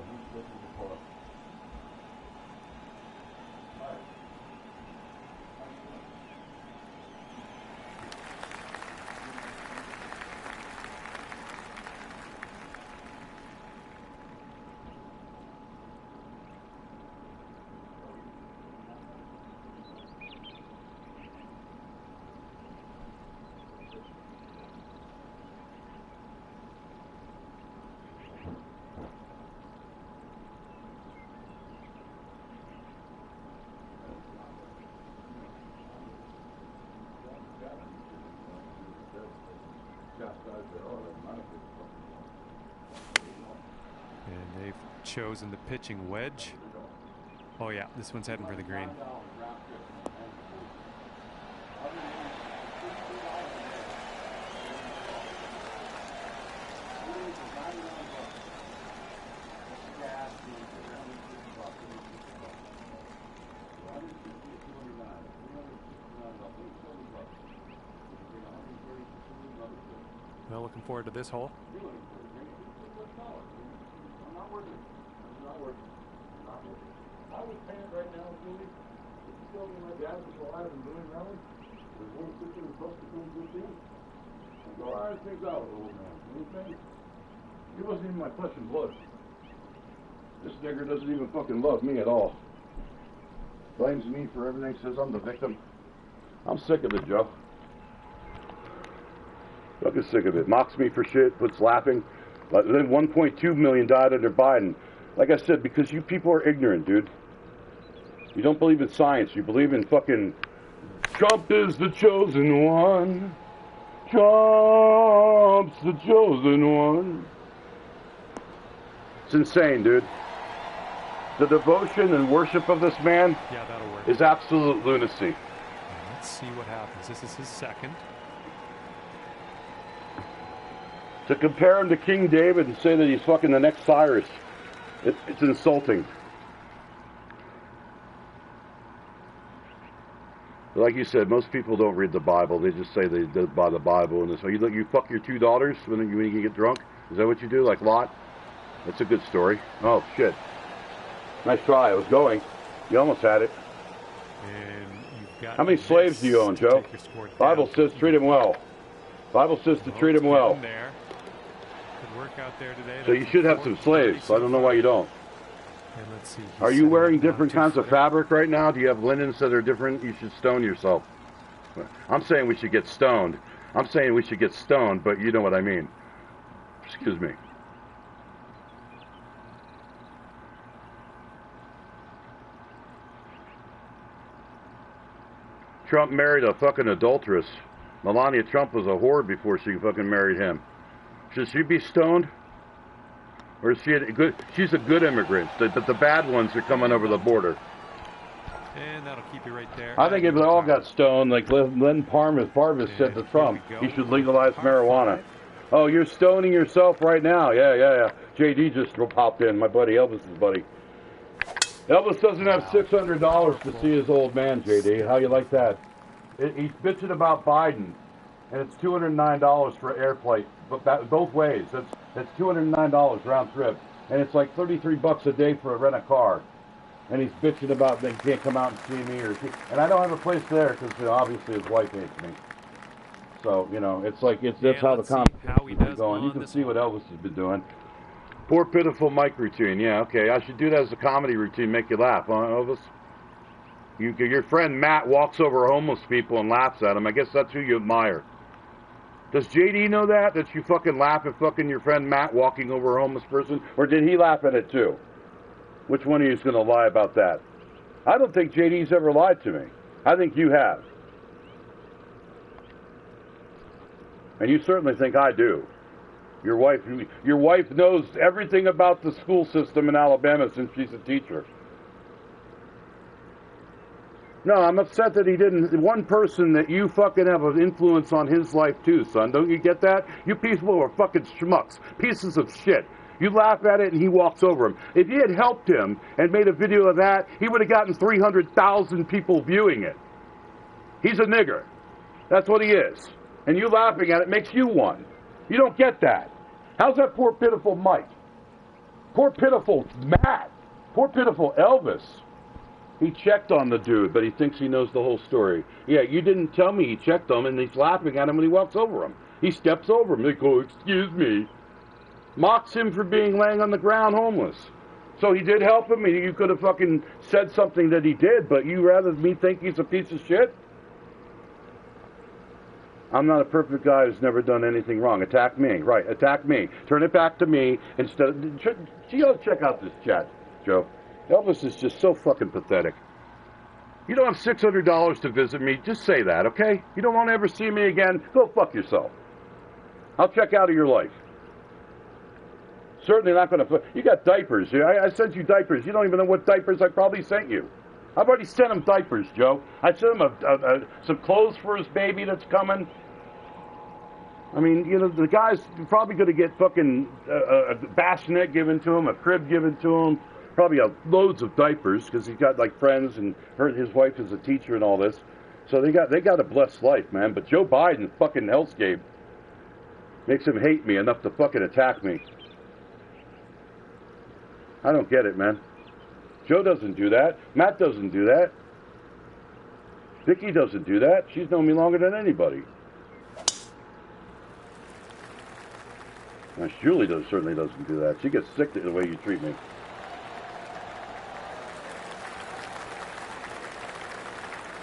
chosen the pitching wedge. Oh yeah, this one's heading for the green. Well, looking forward to this hole. I was paying right now, Julie. If you tell me my dad was alive and doing rally, there's one picture of supposed to do good things. I go, all right, things out, old man. Anything? He wasn't even my flesh and blood. This nigger doesn't even fucking love me at all. Blames me for everything, says I'm the victim. I'm sick of it, Joe. Fucking sick of it. Mocks me for shit, puts laughing. Like, then 1.2 million died under Biden. Like I said, because you people are ignorant, dude. You don't believe in science. You believe in fucking Trump is the chosen one. Trump's the chosen one. It's insane, dude. The devotion and worship of this man is absolute lunacy. Let's see what happens. This is his second. To compare him to King David and say that he's fucking the next Cyrus, it's insulting. Like you said, most people don't read the Bible. They just say they did by the Bible. And so you fuck your two daughters when you get drunk? Is that what you do, like Lot? That's a good story. Oh, shit. Nice try. I was going. You almost had it. And you've got How many slaves do you own, Joe? Bible says treat him well. Bible says to treat him well. Good work out there today. So you should have some slaves. I don't know why you don't. And let's see. Are you wearing different kinds of fabric right now? Do you have linens that are different? You should stone yourself. I'm saying we should get stoned. I'm saying we should get stoned, but you know what I mean. Excuse me. Trump married a fucking adulteress. Melania Trump was a whore before she fucking married him. Should she be stoned? Or is she a good? She's a good immigrant, but the bad ones are coming over the border. And that'll keep you right there. I think if they all got stoned, like Len Parvis said to Trump, he should legalize marijuana. Oh, you're stoning yourself right now. Yeah. JD just popped in, my buddy, Elvis's buddy. Elvis doesn't have $600 to see his old man, JD. How you like that? He's bitching about Biden, and it's $209 for airplane, but both ways. That's $209 round trip, and it's like $33 a day for a rent a car. And he's bitching about they can't come out and see me, and I don't have a place there because obviously his wife hates me. So it's like that's how the conversation's been going. You can see what Elvis has been doing. Poor pitiful Mike routine. Yeah, okay. I should do that as a comedy routine, make you laugh, huh, Elvis? Your friend Matt walks over homeless people and laughs at them. I guess that's who you admire. Does JD know that you fucking laugh at fucking your friend Matt walking over a homeless person? Or did he laugh at it too? Which one of you is going to lie about that? I don't think JD's ever lied to me. I think you have. And you certainly think I do. Your wife knows everything about the school system in Alabama since she's a teacher. No, I'm upset that he didn't. One person that you fucking have an influence on his life too, son. Don't you get that? You people are fucking schmucks. Pieces of shit. You laugh at it and he walks over him. If he had helped him and made a video of that, he would have gotten 300,000 people viewing it. He's a nigger. That's what he is. And you laughing at it makes you one. You don't get that. How's that poor pitiful Mike? Poor pitiful Matt. Poor pitiful Elvis. He checked on the dude, but he thinks he knows the whole story. Yeah, you didn't tell me he checked on him, and he's laughing at him when he walks over him. He steps over him. They go, excuse me. Mocks him for being laying on the ground homeless. So he did help him, and you could have fucking said something that he did, but you rather me think he's a piece of shit? I'm not a perfect guy who's never done anything wrong. Attack me. Right, attack me. Turn it back to me instead of... You ought to check out this chat, Joe. Elvis is just so fucking pathetic. You don't have $600 to visit me. Just say that, okay? You don't want to ever see me again? Go fuck yourself. I'll check out of your life. Certainly not going to... You got diapers. I sent you diapers. You don't even know what diapers I probably sent you. I've already sent him diapers, Joe. I sent him some clothes for his baby that's coming. I mean, you know, the guy's probably going to get fucking a bassinet given to him, a crib given to him, probably loads of diapers because he's got like friends and his wife is a teacher and all this. So they got a blessed life, man. But Joe Biden, fucking hellscape, makes him hate me enough to fucking attack me. I don't get it, man. Joe doesn't do that. Matt doesn't do that. Vicky doesn't do that. She's known me longer than anybody. Now, Julie certainly doesn't do that. She gets sick of the way you treat me.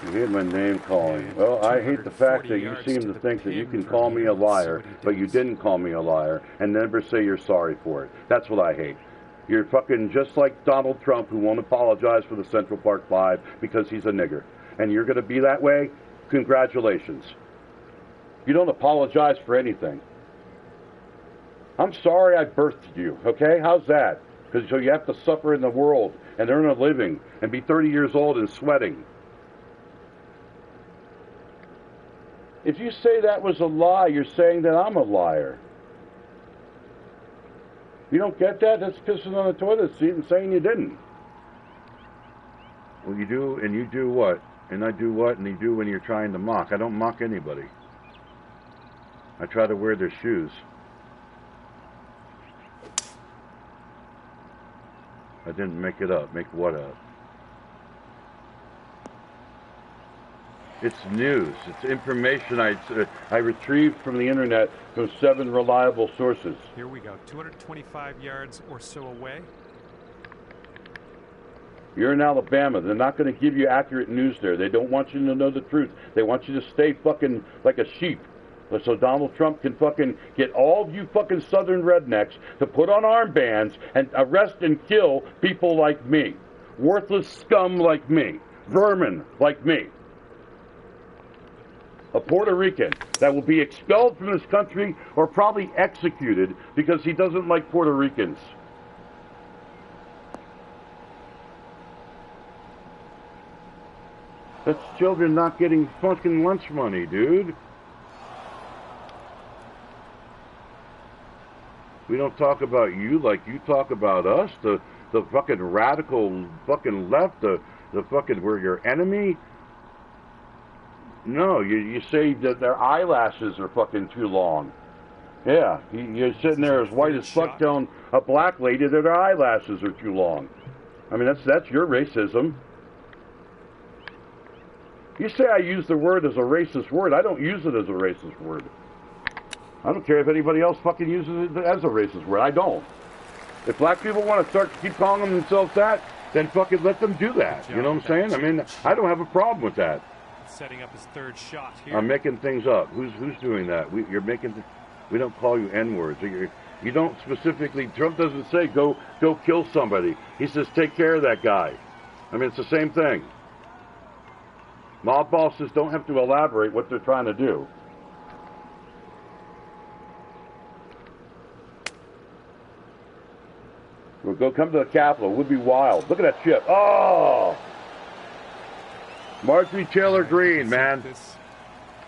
You hear my name calling. Well, I hate the fact that you seem to think that you can call me a liar, but you didn't call me a liar, and never say you're sorry for it. That's what I hate. You're fucking just like Donald Trump, who won't apologize for the Central Park Five because he's a nigger. And you're going to be that way? Congratulations. You don't apologize for anything. I'm sorry I birthed you, okay? How's that? Because so you have to suffer in the world and earn a living and be 30 years old and sweating. If you say that was a lie, you're saying that I'm a liar. You don't get that? That's pissing on the toilet seat and saying you didn't. Well, you do, and you do what? And I do what? And you do when you're trying to mock. I don't mock anybody. I try to wear their shoes. I didn't make it up. Make what up? It's news. It's information I retrieved from the internet from 7 reliable sources. Here we go. 225 yards or so away. You're in Alabama. They're not going to give you accurate news there. They don't want you to know the truth. They want you to stay fucking like a sheep. So Donald Trump can fucking get all of you fucking southern rednecks to put on armbands and arrest and kill people like me. Worthless scum like me. Vermin like me. A Puerto Rican that will be expelled from this country or probably executed because he doesn't like Puerto Ricans. That's children not getting fucking lunch money, dude. We don't talk about you like you talk about us, the fucking radical fucking left, the fucking, we're your enemy. No, you say that their eyelashes are fucking too long. Yeah, you're sitting there as white as fuck telling a black lady that her eyelashes are too long. I mean, that's your racism. You say I use the word as a racist word. I don't use it as a racist word. I don't care if anybody else fucking uses it as a racist word. I don't. If black people want to start to keep calling themselves that, then fucking let them do that. You know what I'm saying? I mean, I don't have a problem with that. Setting up his third shot here. I'm making things up. Who's doing that? You're making. We don't call you N-words. You don't specifically. Trump doesn't say go kill somebody. He says take care of that guy. I mean, it's the same thing. Mob bosses don't have to elaborate what they're trying to do. We'll go come to the Capitol. It would be wild. Look at that ship. Oh! Marjorie Taylor Greene, man.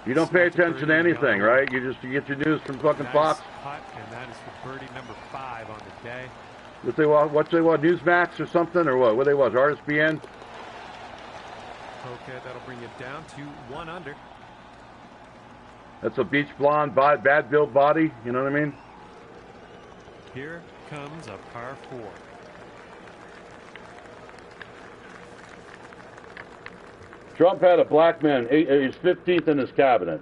You don't pay attention to anything, right? You get your news from fucking Fox. Putt, and that is for birdie number 5 on the day. What they want? Newsmax or something, or what? What they want? RSBN? Okay, that'll bring you down to 1 under. That's a beach blonde, bad built body. You know what I mean? Here comes a par 4. Trump had a black man. He's 15th in his cabinet.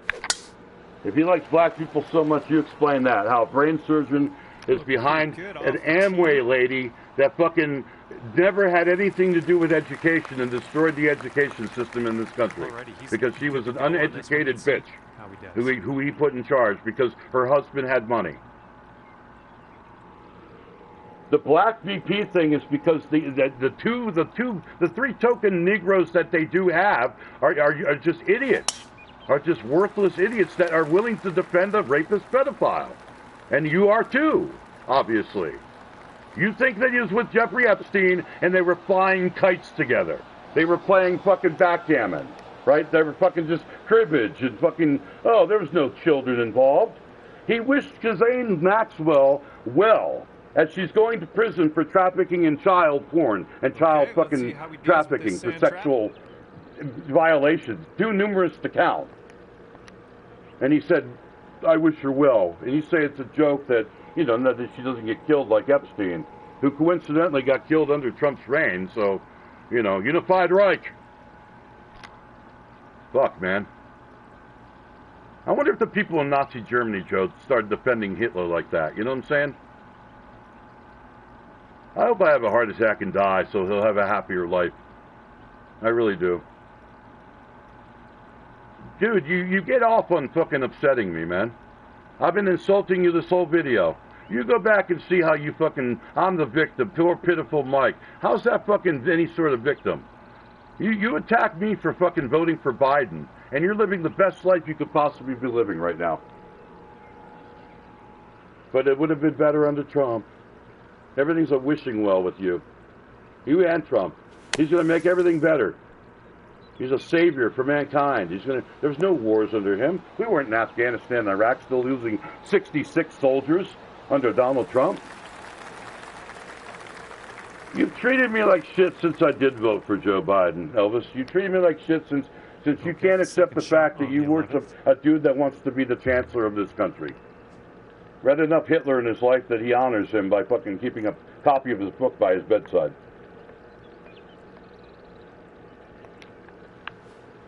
If he likes black people so much, you explain that. How a brain surgeon is behind an Amway lady that fucking never had anything to do with education and destroyed the education system in this country because she was an uneducated bitch who he put in charge because her husband had money. The black VP thing is because the 3 token Negroes that they do have are just idiots, are just worthless idiots that are willing to defend a rapist pedophile, and you are too, obviously. You think that he was with Jeffrey Epstein and they were flying kites together. They were playing fucking backgammon, right? They were fucking just cribbage and fucking, oh, there was no children involved. He wished Ghislaine Maxwell well, as she's going to prison for trafficking in child porn and child fucking trafficking for sexual violations, too numerous to count. And he said, I wish her well. And you say it's a joke that, you know, that she doesn't get killed like Epstein, who coincidentally got killed under Trump's reign, so, you know, unified Reich. Fuck, man. I wonder if the people in Nazi Germany, Joe, started defending Hitler like that. You know what I'm saying? I hope I have a heart attack and die so he'll have a happier life. I really do. Dude, you get off on fucking upsetting me, man. I've been insulting you this whole video. You go back and see how you fucking, I'm the victim, poor pitiful Mike. How's that fucking any sort of victim? You attack me for fucking voting for Biden, and you're living the best life you could possibly be living right now. But it would have been better under Trump. Everything's a wishing well with you. You and Trump. He's going to make everything better. He's a savior for mankind. There's no wars under him. We weren't in Afghanistan and Iraq still losing 66 soldiers under Donald Trump. You've treated me like shit since I did vote for Joe Biden, Elvis. You treated me like shit since you can't accept the fact that you worship a dude that wants to be the chancellor of this country. Read enough Hitler in his life that he honors him by fucking keeping a copy of his book by his bedside.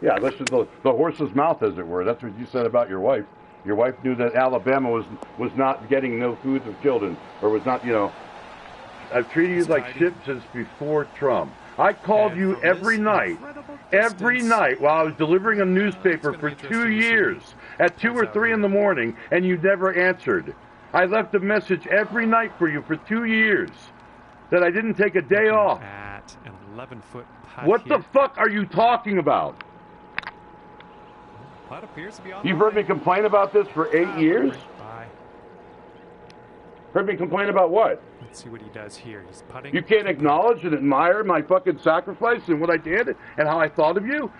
Yeah, listen to the horse's mouth, as it were. That's what you said about your wife. Your wife knew that Alabama was not getting no food for children, or was not, you know. I've treated you like shit since before Trump. I called you every night while I was delivering a newspaper for 2 years at 2 or 3 in the morning, and you never answered. I left a message every night for you for 2 years that I didn't take a day off. At an 11-foot putt. What the fuck are you talking about? Putt appears to be on. You've heard me complain about this for 8 years? Bye. Heard me complain about what? Let's see what he does here. He's putting. You can't acknowledge and admire my fucking sacrifice and what I did and how I thought of you?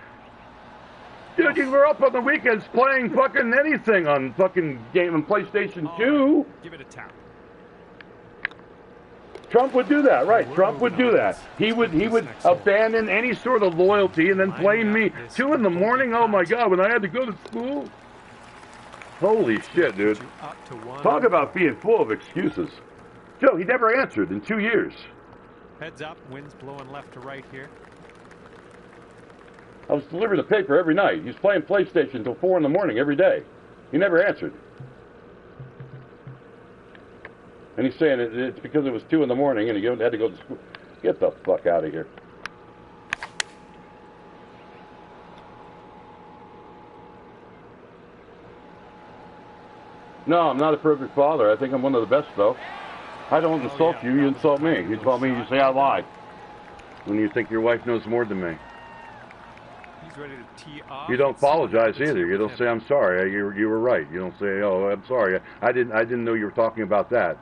Dude, you were up on the weekends playing fucking anything on fucking game on PlayStation 2. Give it a tap. Trump would do that, right? Trump would do that. He would abandon any sort of loyalty and then blame me. 2 in the morning? Oh my God, when I had to go to school? Holy shit, dude. Talk about being full of excuses. Joe, he never answered in 2 years. Heads up, wind's blowing left to right here. I was delivering the paper every night. He was playing PlayStation until 4 in the morning every day. He never answered. And he's saying it's because it was 2 in the morning and he had to go to school. Get the fuck out of here. No, I'm not a perfect father. I think I'm one of the best, though. I don't insult you, you insult me. You tell me, you say I lie. When you think your wife knows more than me. He's ready to tee off. You don't apologize either. You don't say I'm sorry. You were right. You don't say, oh, I'm sorry. I didn't know you were talking about that.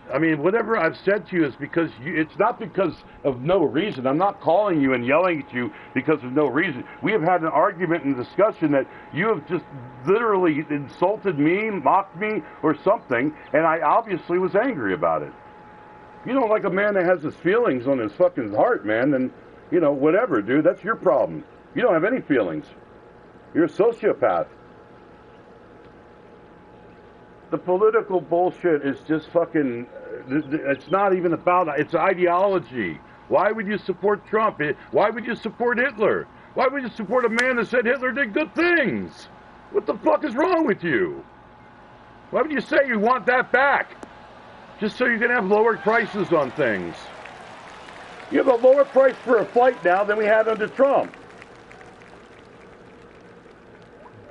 I mean, whatever I've said to you is because it's not because of no reason. I'm not calling you and yelling at you because of no reason. We have had an argument and discussion that you have just literally insulted me, mocked me, or something, and I obviously was angry about it. If you don't like a man that has his feelings on his fucking heart, man, then, you know, whatever, dude, that's your problem. You don't have any feelings. You're a sociopath. The political bullshit is just fucking, it's not even about, it's ideology. Why would you support Trump? Why would you support Hitler? Why would you support a man that said Hitler did good things? What the fuck is wrong with you? Why would you say you want that back? Just so you can have lower prices on things. You have a lower price for a flight now than we had under Trump.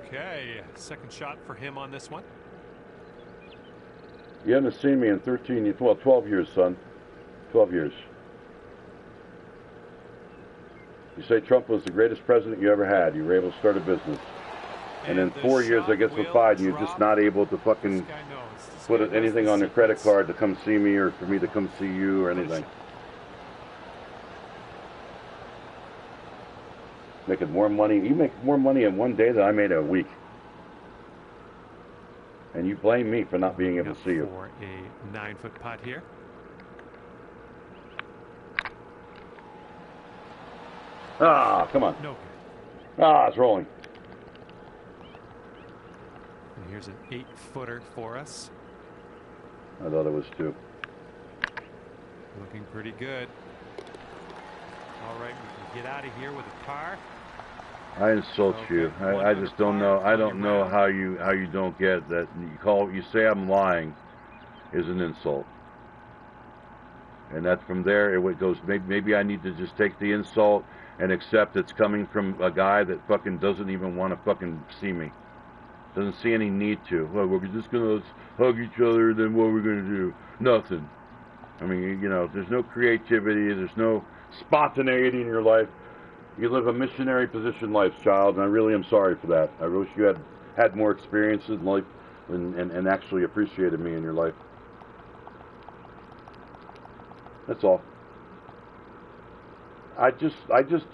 Okay, second shot for him on this one. You haven't seen me in 12 years, son. 12 years. You say Trump was the greatest president you ever had. You were able to start a business. And in 4 years, I guess, with Biden, you're just not able to fucking put anything on their credit card to come see me or for me to come see you or anything. Making more money. You make more money in one day than I made in a week. And you blame me for not being able to see you. For a 9-foot putt here. Ah, come on. No good. Ah, it's rolling. And here's an 8-footer for us. I thought it was 2. Looking pretty good. All right, we can get out of here with a par. I insult you. I just don't know. I don't know how you don't get that. You say I'm lying is an insult, and that from there it goes. Maybe I need to just take the insult and accept it's coming from a guy that fucking doesn't even want to fucking see me. Doesn't see any need to. Well, we're just gonna hug each other. Then what we're gonna do? Nothing. I mean, you know, there's no creativity. There's no spontaneity in your life. You live a missionary position life, child, and I really am sorry for that. I wish you had more experiences in life and actually appreciated me in your life. That's all. I just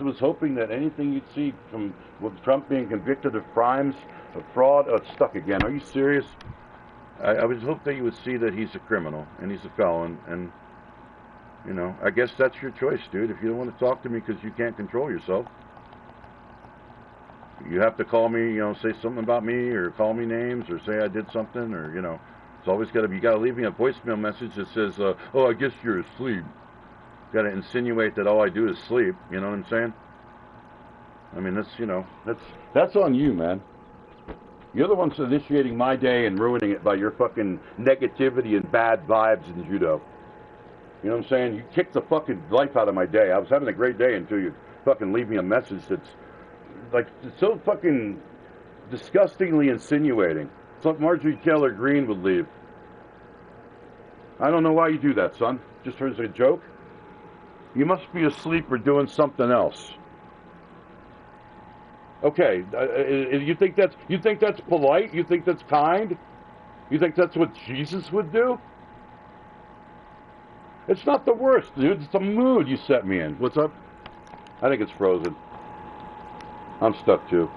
was hoping that anything you'd see from with Trump being convicted of crimes, of fraud, stuck again. Are you serious? I would hope that you would see that he's a criminal and he's a felon, and you know, I guess that's your choice, dude. If you don't want to talk to me because you can't control yourself, you have to call me, you know, say something about me or call me names or say I did something, or, you know, it's always got to be, you got to leave me a voicemail message that says, oh, I guess you're asleep. Got to insinuate that all I do is sleep, you know what I'm saying? I mean, that's, you know, that's on you, man. You're the ones initiating my day and ruining it by your fucking negativity and bad vibes in judo. You know what I'm saying? You kicked the fucking life out of my day. I was having a great day until you fucking leave me a message that's like so fucking disgustingly insinuating. It's like Marjorie Taylor Greene would leave. I don't know why you do that, son. Just as a joke? You must be asleep or doing something else. Okay, you think that's polite? You think that's kind? You think that's what Jesus would do? It's not the worst, dude. It's the mood you set me in. What's up? I think it's frozen. I'm stuck too.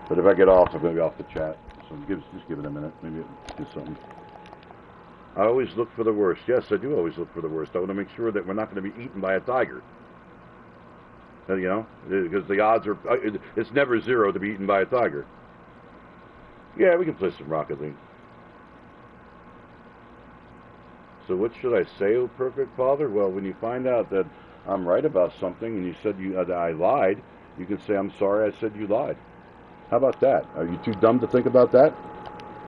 But if I get off, I'm going to be off the chat. So just give it a minute. Maybe it'll do something. I always look for the worst. Yes, I do always look for the worst. I want to make sure that we're not going to be eaten by a tiger. You know, because the odds are, it's never 0 to be eaten by a tiger. Yeah, we can play some Rocket League. So what should I say, oh perfect father? Well, when you find out that I'm right about something and you said I lied, you can say, I'm sorry I said you lied. How about that? Are you too dumb to think about that?